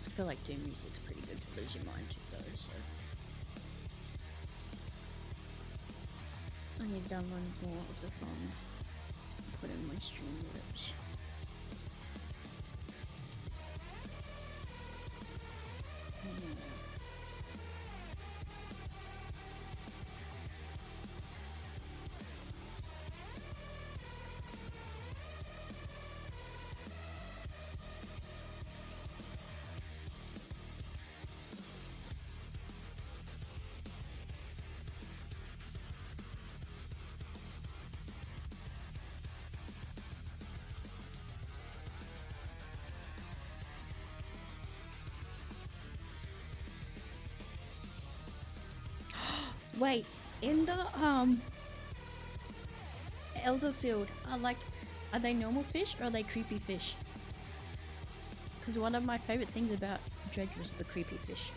I feel like doing music's pretty good to lose your mind to though, so. I need to download more of the songs and put in my stream lyrics. Wait, in the Elderfield, are they normal fish or are they creepy fish? Because one of my favorite things about Dredge was the creepy fish.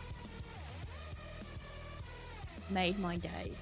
Made my day.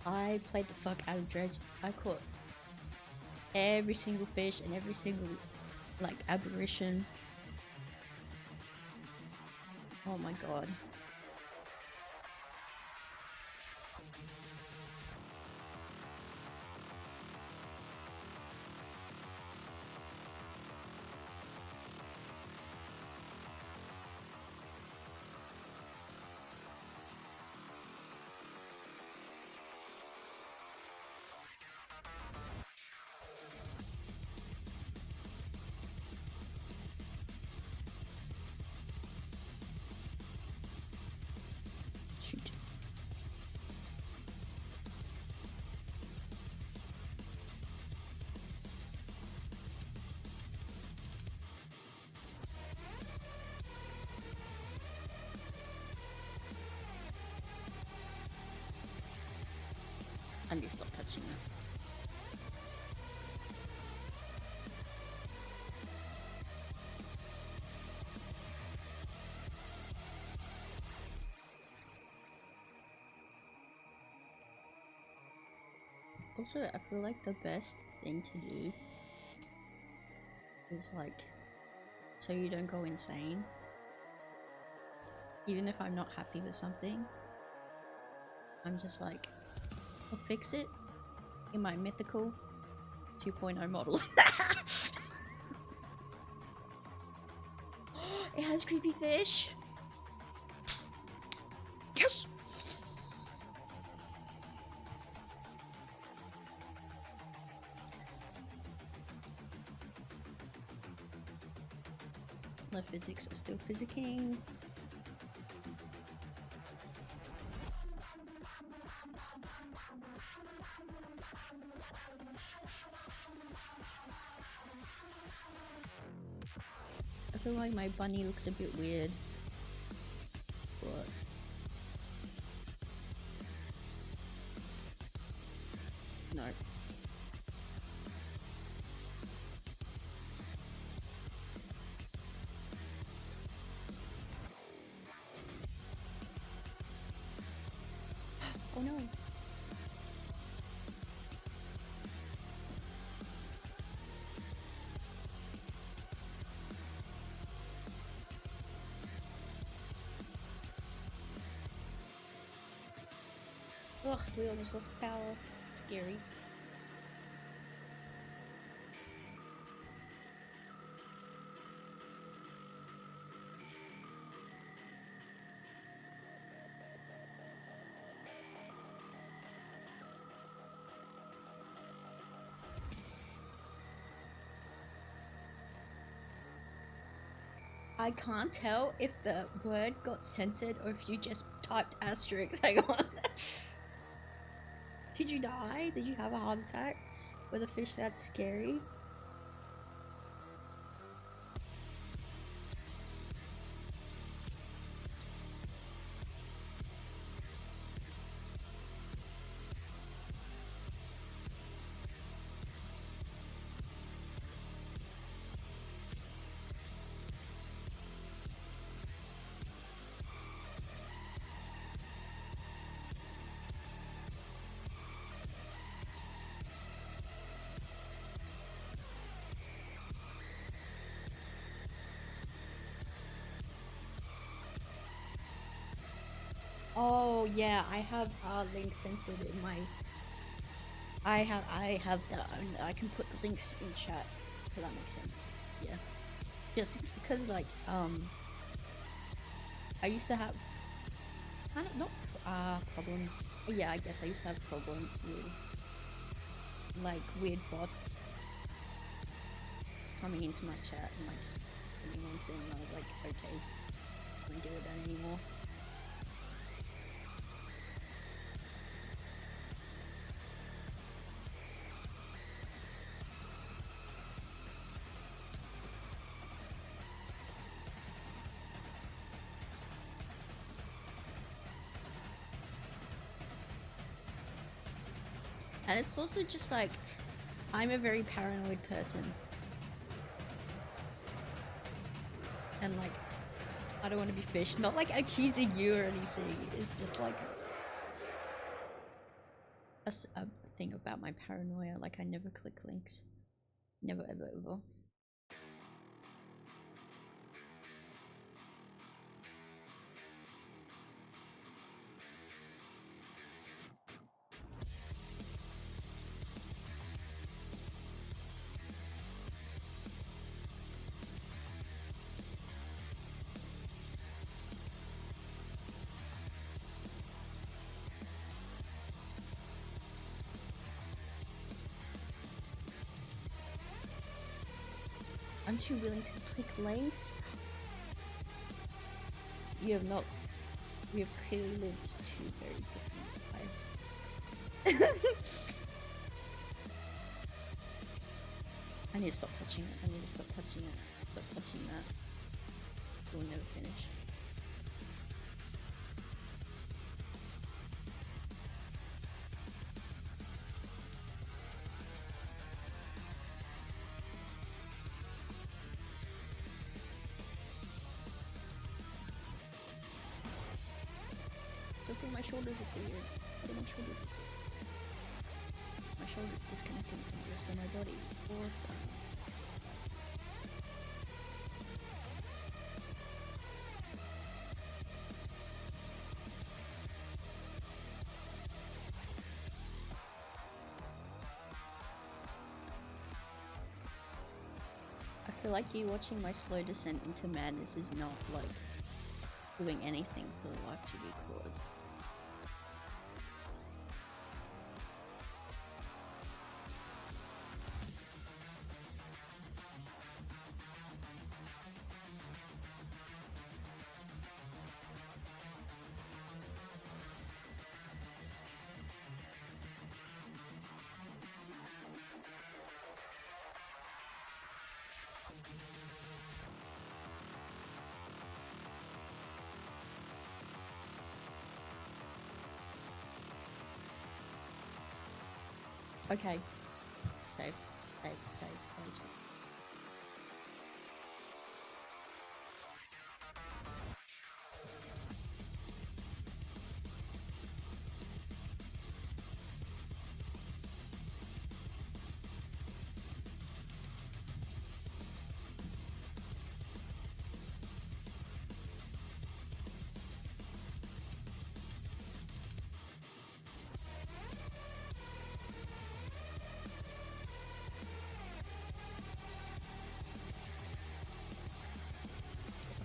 I played the fuck out of Dredge. I caught every single fish and every single, like, aberration. Oh my god. Shoot. I need to stop touching that. Also, I feel like the best thing to do is like, so you don't go insane. Even if I'm not happy with something, I'm just like, I'll fix it in my mythical 2.0 model. It has creepy fish. Yes! The physics are still physicking. I feel why my bunny looks a bit weird. But no. Oh no. Ugh, we almost lost power. Scary. I can't tell if the word got censored or if you just typed asterisk. Hang on. Did you die? Did you have a heart attack? Were the fish that scary? Oh yeah, I have links censored in my. I have that. I can put links in chat, so that makes sense. Yeah, just because like I used to have kind of not problems. Yeah, I guess I used to have problems with like weird bots coming into my chat and like just putting links in, and I was like, okay, I don't deal with that anymore. And it's also just like, I'm a very paranoid person. And like, I don't want to be fished. Not like accusing you or anything. It's just like a thing about my paranoia. Like, I never click links. Never, ever, ever. I'm too willing to click links. You have not. We have clearly lived two very different lives. I need to stop touching it. I need to stop touching it. Stop touching that. We'll never finish. I think my shoulders are weird. What are my shoulders? My shoulders disconnected from the rest of my body. Awesome. I feel like you watching my slow descent into madness is not like doing anything for the Live2D cause. Okay. Save. Save.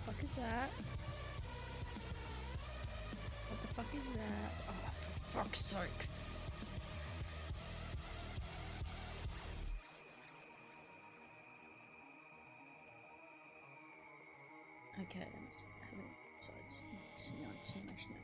What the fuck is that? What the fuck is that? Oh, for fuck's sake. Okay, so it's simulation.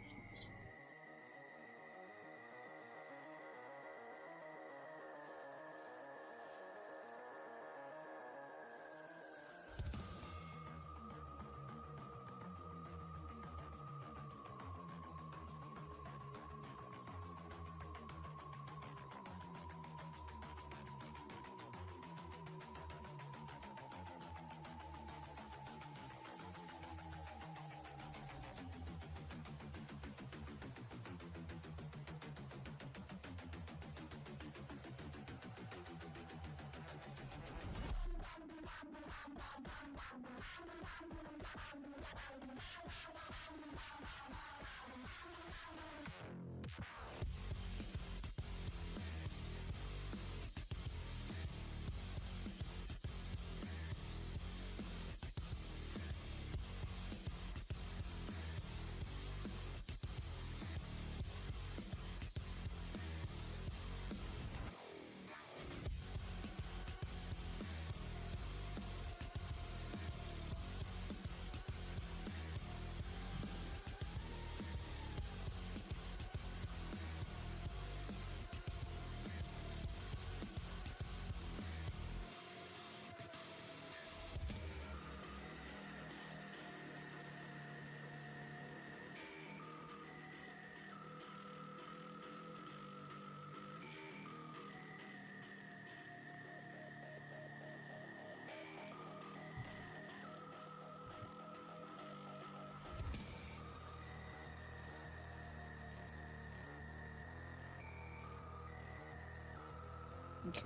Okay.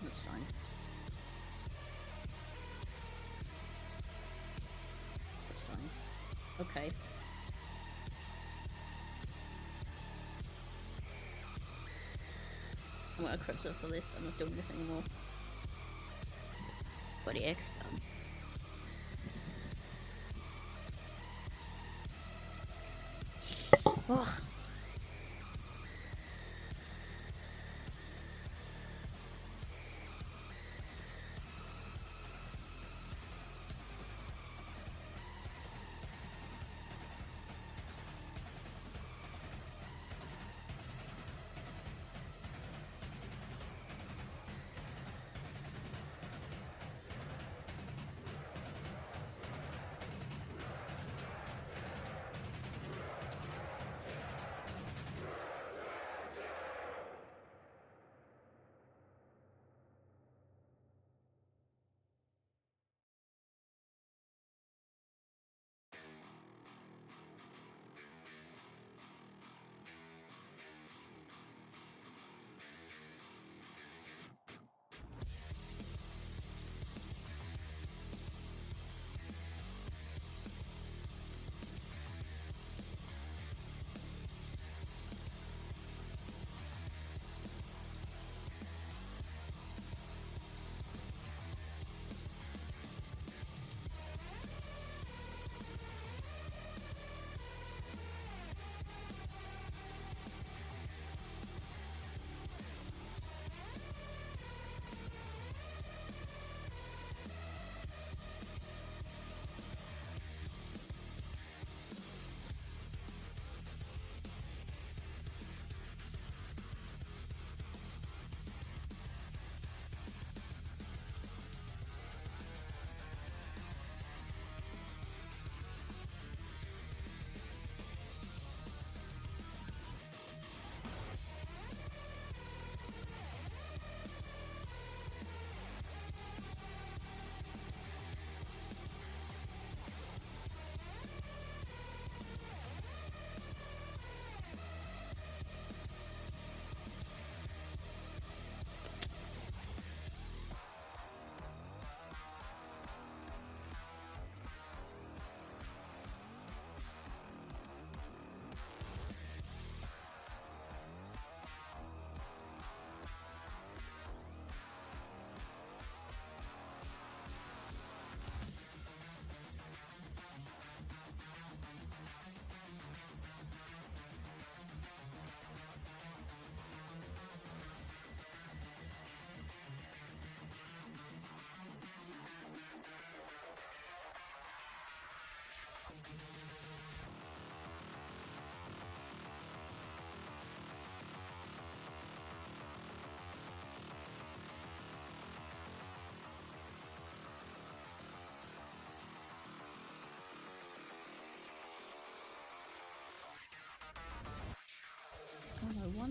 That's fine. That's fine. Okay. I'm gonna cross off the list. I'm not doing this anymore. Body X done. Ugh.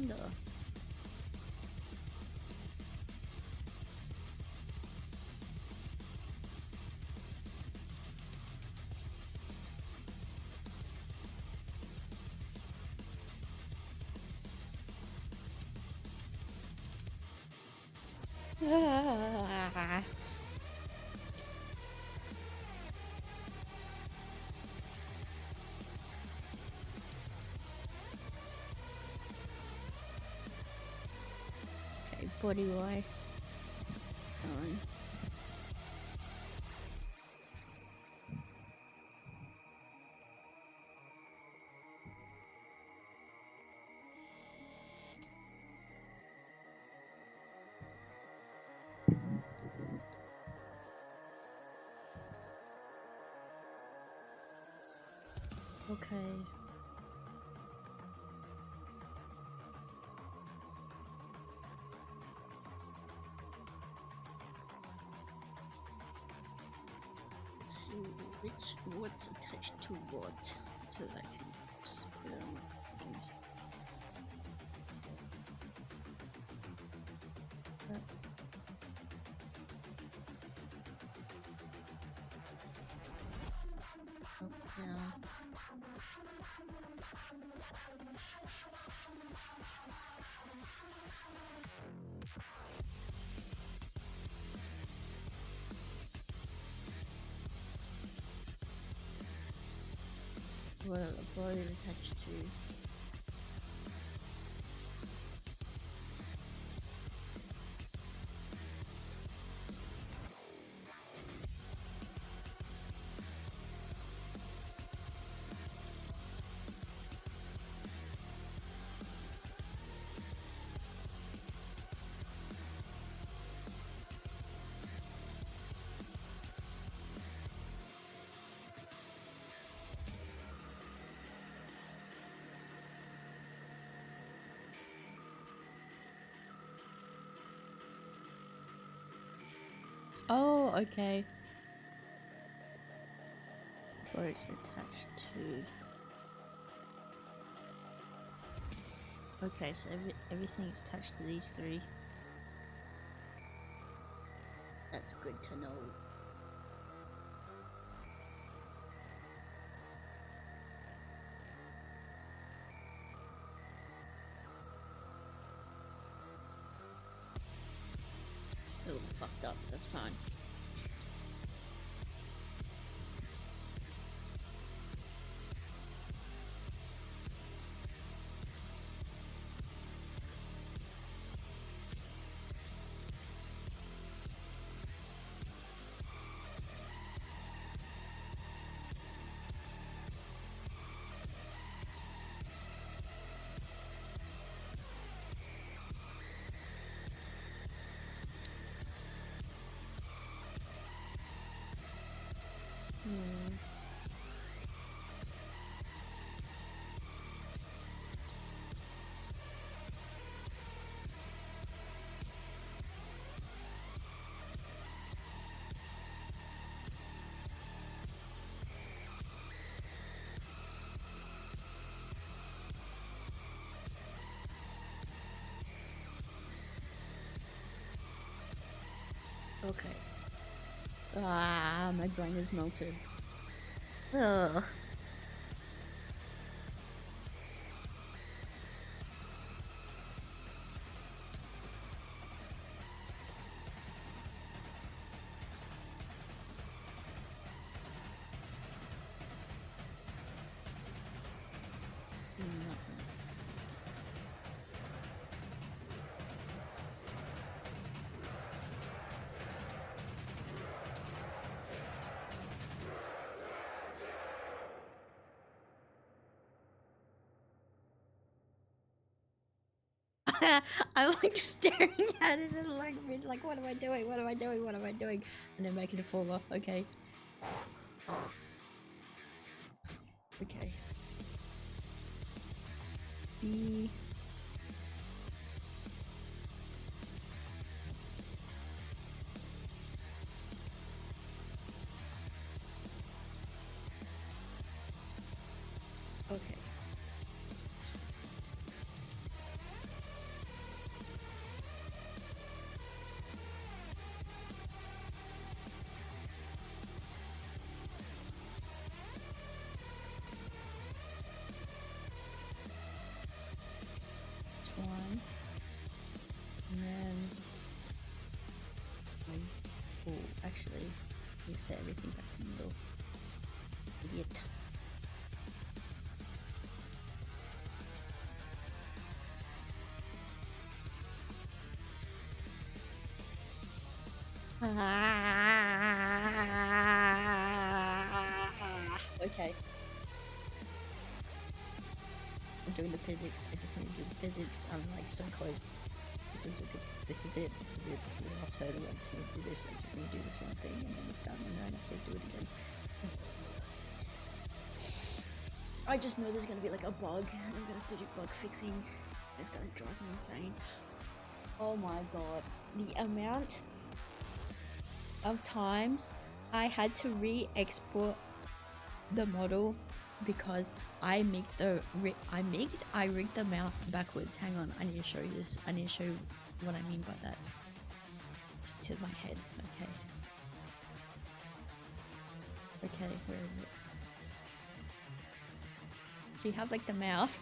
wonder. Okay, body Y. On. Okay. Let's see what's attached to what, so that I can put it on my things. Oh, now. What is attached to? Oh, okay. Or it's attached to. Okay, so everything's attached to these three. That's good to know. A little fucked up, that's fine. Okay. Ah, my brain is melted. Ugh. I'm like staring at it and like what am I doing? What am I doing? What am I doing? And then making a fall off. Okay. Okay. B. Okay. actually, you set everything back to middle. Idiot. Okay. I'm doing the physics. I just need to do the physics. I'm like so close. This is it. This is it. This is the last hurdle. I just need to do this. I just need to do this one thing, and then it's done, and then I have to do it again. I just know there's gonna be like a bug, and I'm gonna have to do bug fixing. It's gonna drive me insane. Oh my god, the amount of times I had to re-export the model because I rigged the mouth backwards. Hang on, I need to show you this. I need to show you what I mean by that. Just to my head. Okay, where is it? So you have like the mouth,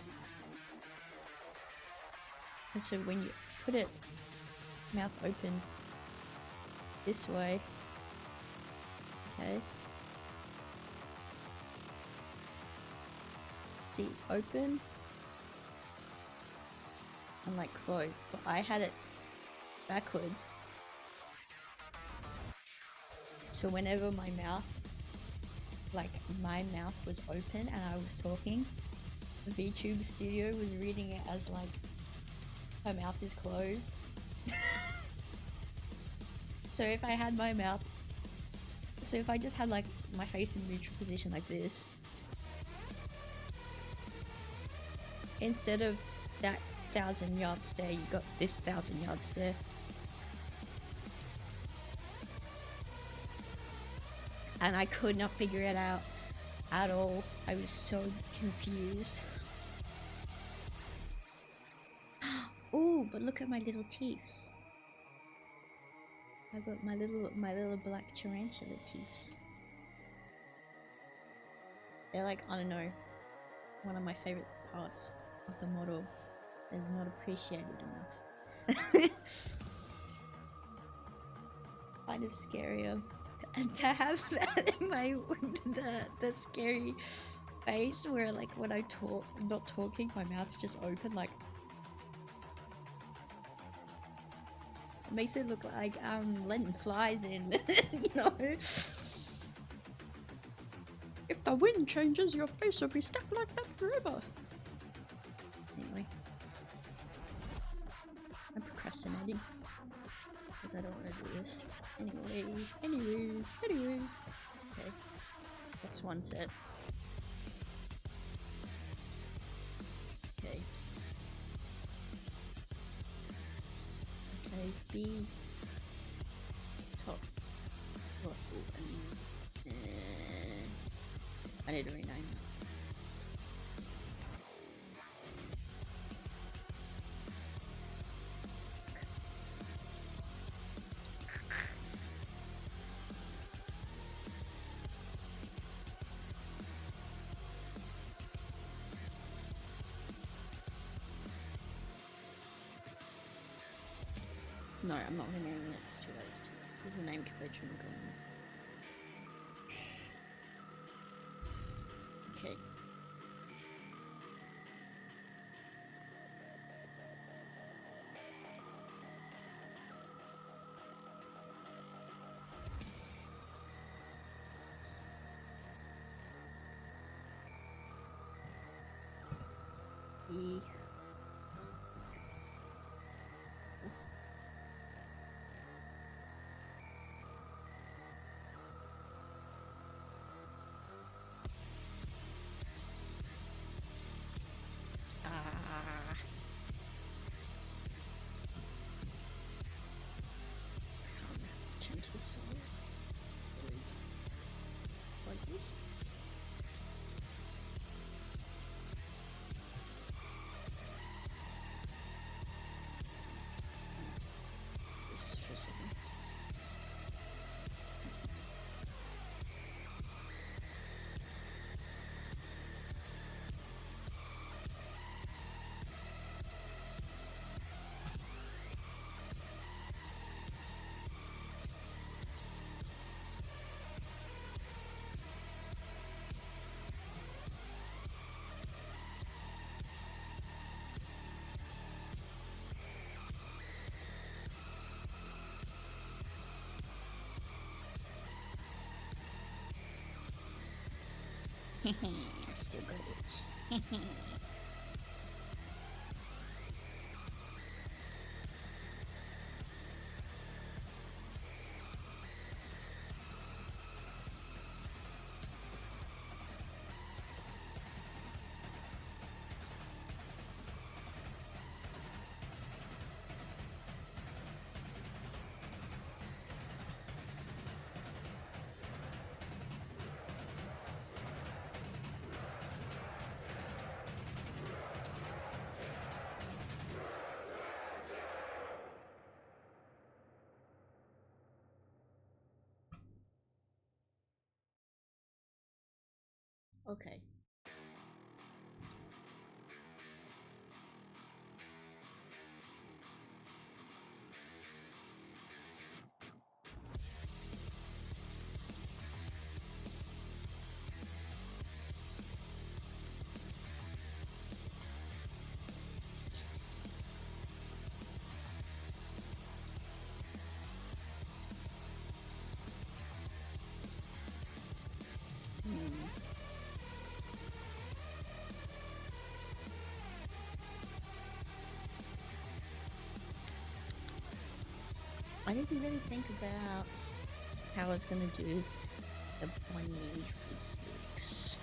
and so when you put it mouth open this way, okay, see it's open and like closed, but I had it backwards, so whenever my mouth was open and I was talking, VTube Studio was reading it as like her mouth is closed. So if I had my mouth, so if I just had like my face in neutral position like this, instead of that 1,000-yard stare, you got this 1,000-yard stare. And I could not figure it out at all. I was so confused. Oh, but look at my little teeth. I got my little black tarantula teeth. They're like, I don't know, one of my favorite parts of the model that is not appreciated enough. Kind of scarier. And to have that in my the scary face where like when I talk, I'm not talking, my mouth's just open, like it makes it look like I'm letting flies in. You know, if the wind changes, your face will be stuck like that forever. Anyway, I'm procrastinating because I don't want to do this. Anyway. Okay, that's one set. Okay. Okay, B. Top. I need to rename that. No, I'm not renaming it. It's too late. This is a name convention we're going on. Okay. E. Change the song. Like this. This for a second. Still got it. Okay. I didn't really think about how I was gonna do the bunny physics.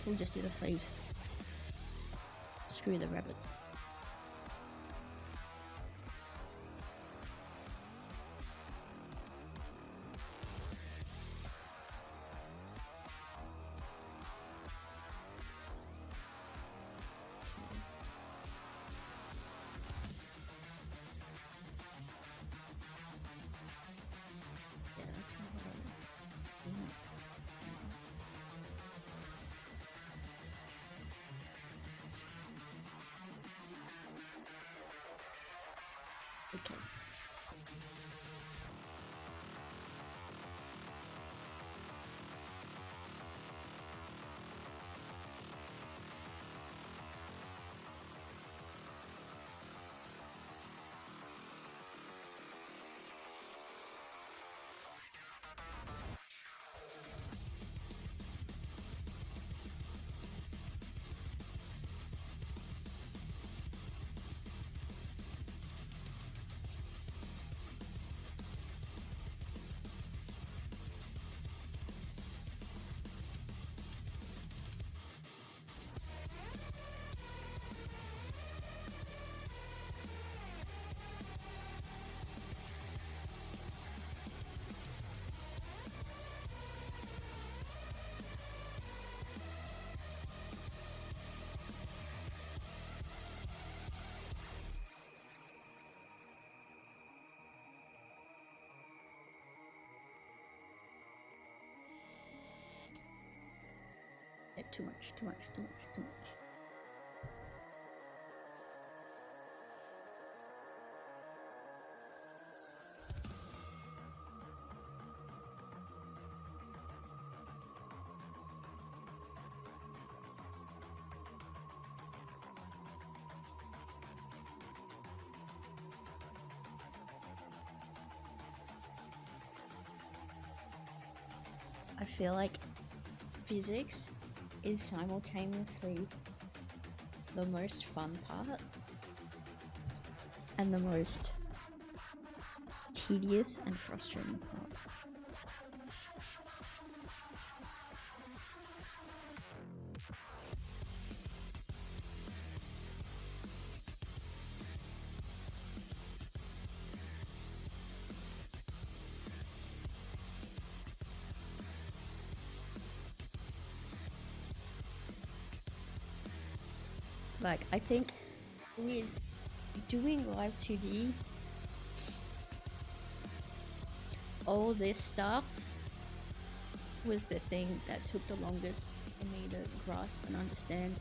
We'll just do the sleeves. Screw the rabbit. Yeah, that's not what okay. Yeah, too much. I feel like physics is simultaneously the most fun part and the most tedious and frustrating part. Like, I think with doing Live2D, all this stuff was the thing that took the longest for me to grasp and understand.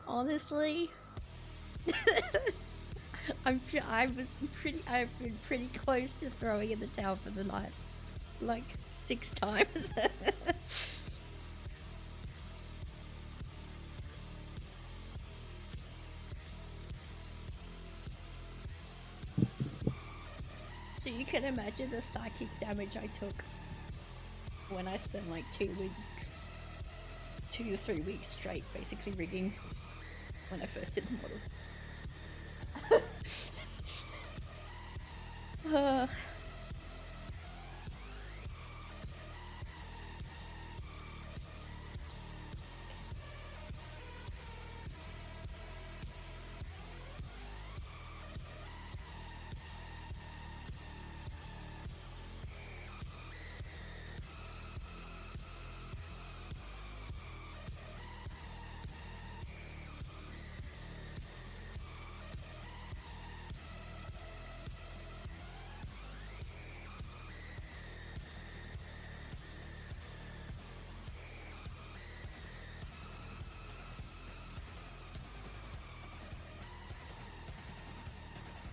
Honestly, I've been pretty close to throwing in the towel for the night, like 6 times. So you can imagine the psychic damage I took when I spent like 2 to 3 weeks straight basically rigging when I first did the model.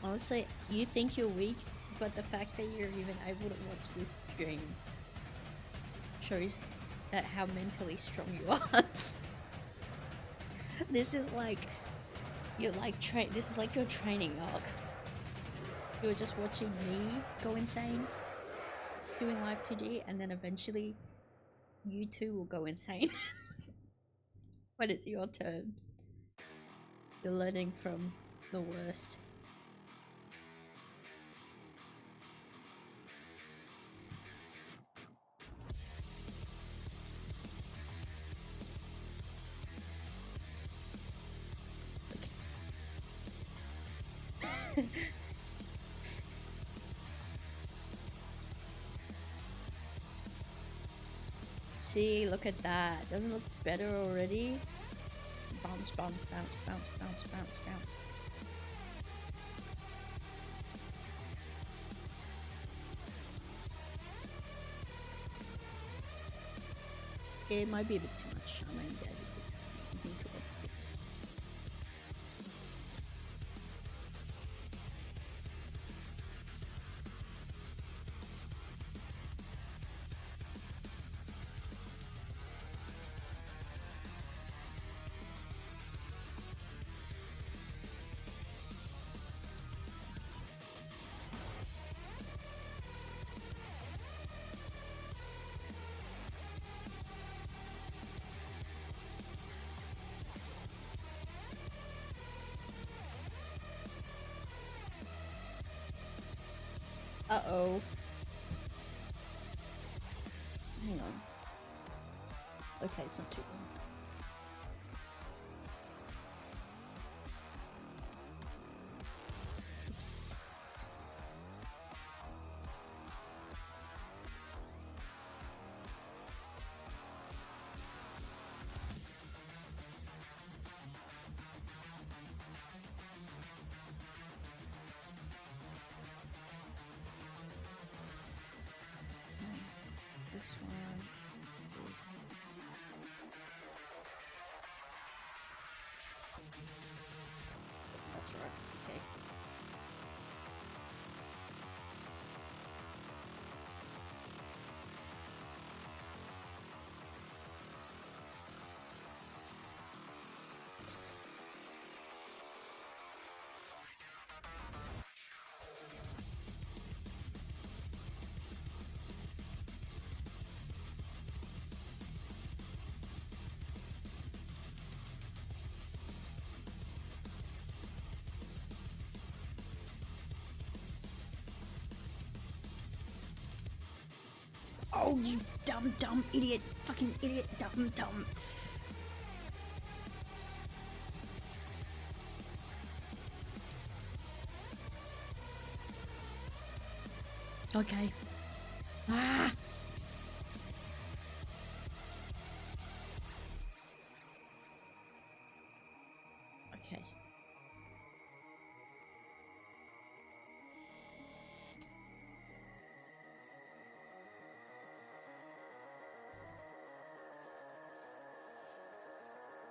Honestly, you think you're weak, but the fact that you're even able to watch this stream shows that how mentally strong you are. This is like this is like your training arc. You're just watching me go insane doing Live2D, and then eventually you too will go insane. When it's your turn. You're learning from the worst. See, look at that. Doesn't it look better already? Bounce, bounce, bounce, bounce, bounce, bounce, bounce. It might be a bit too much. I might need to edit it. I need to edit it. Uh-oh. Hang on. Okay, it's not too long. This one. That's right. Okay. Oh, you dumb idiot. Fucking idiot. Dumb. Okay. Ah! Okay.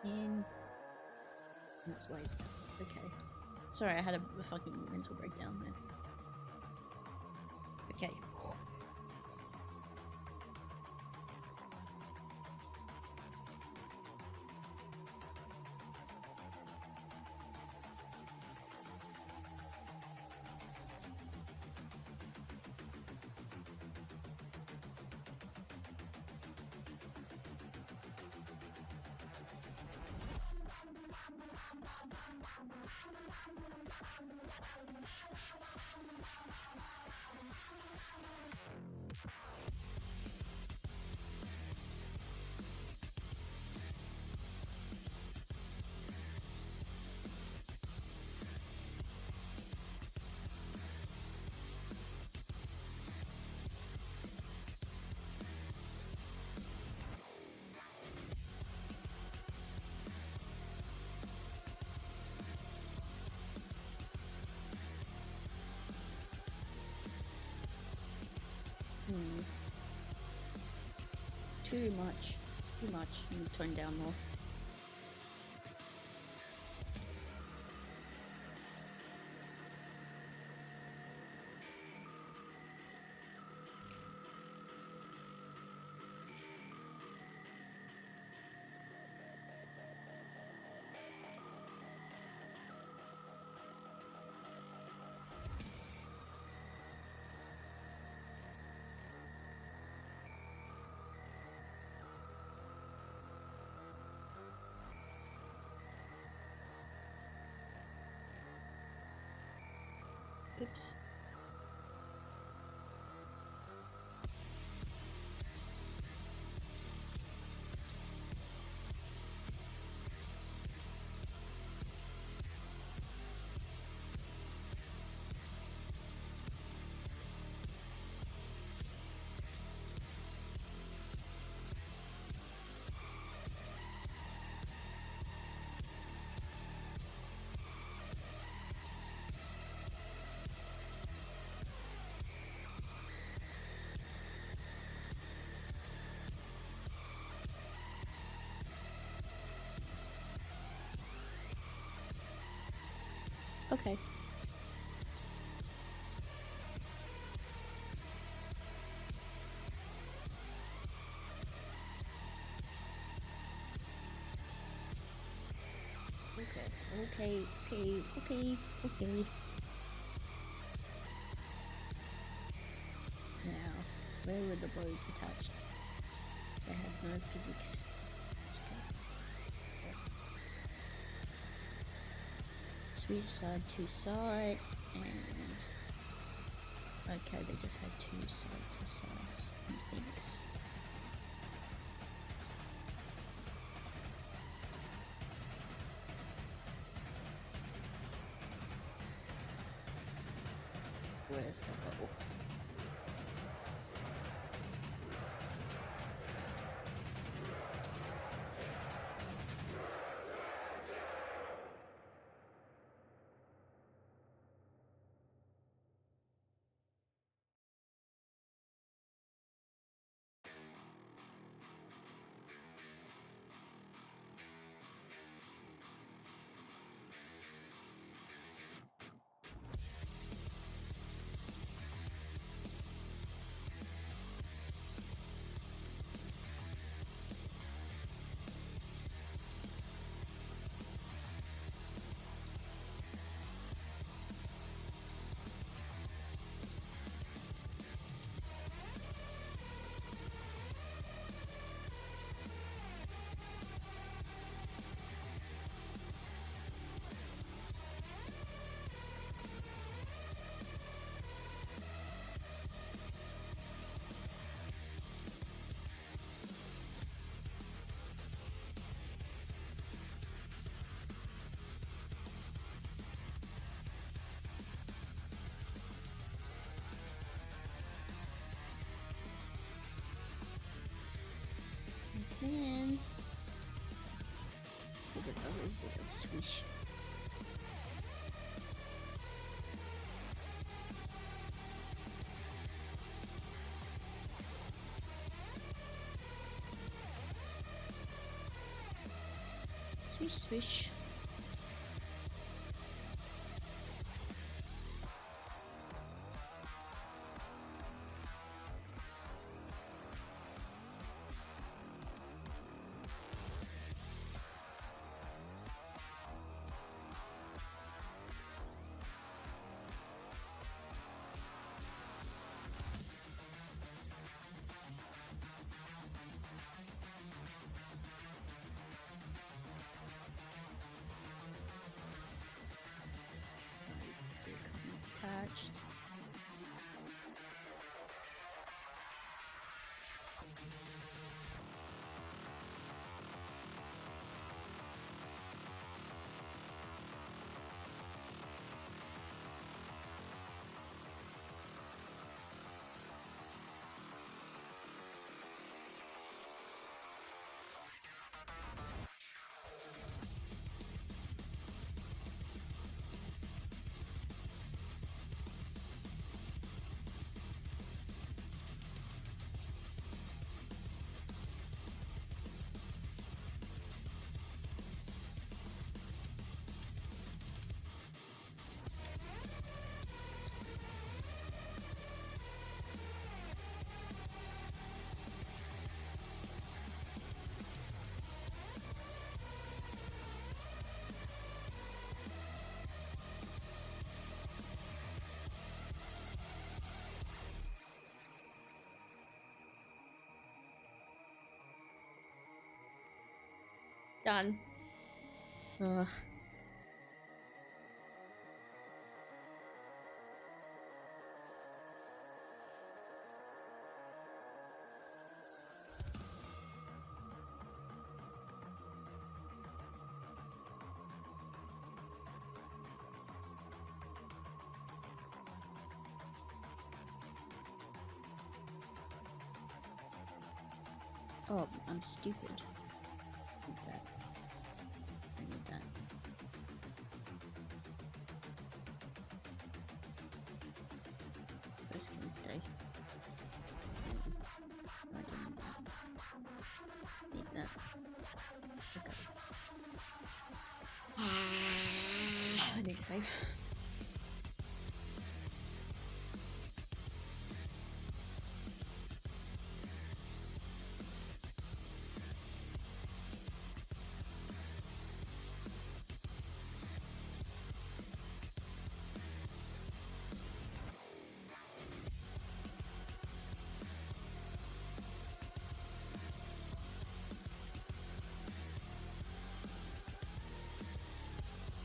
In next ways. Okay. Sorry, I had a fucking mental breakdown there. Okay. Too much. You need to tone down more. Oops. Okay. Okay. Now, where were the bows attached? They have no physics. Switch side to side, and okay, they just had two side to sides. Thanks. Where's the bow? swish. Swish, swish. Attached. Done. Ugh. Oh, I'm stupid. I need that. I need that. This can stay. I don't need that. Okay. I need to save.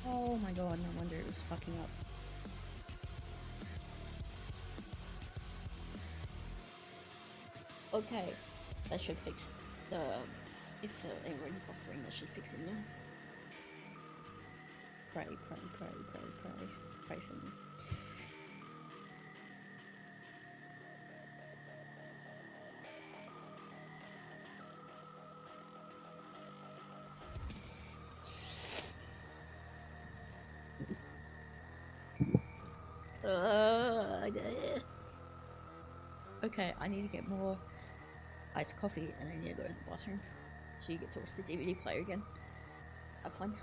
Oh my god, no wonder it was fucking up. Okay, that should fix the... if it's already buffering, that should fix it now. Pray, pray, pray, pray, pray. Pray for me. Okay, I need to get more iced coffee and I need to go to the bathroom so you get to watch the DVD player again. Have fun.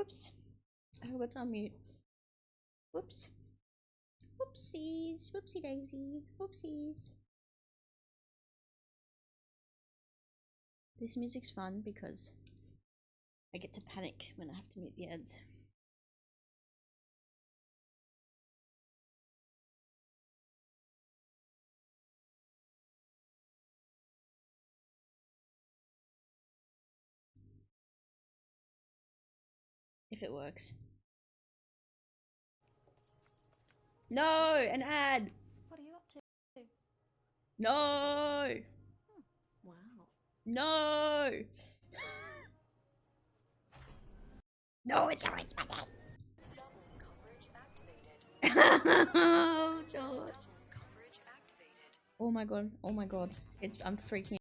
Whoops. I forgot to unmute. Whoops. Whoopsies. Whoopsie daisy. Whoopsies. This music's fun because I get to panic when I have to mute the ads. If it works. No, an ad. What are you up to? No, Wow. no. No, it's always my day. Double coverage activated. Oh, God. Double coverage activated. Oh my god. Oh my god. I'm freaking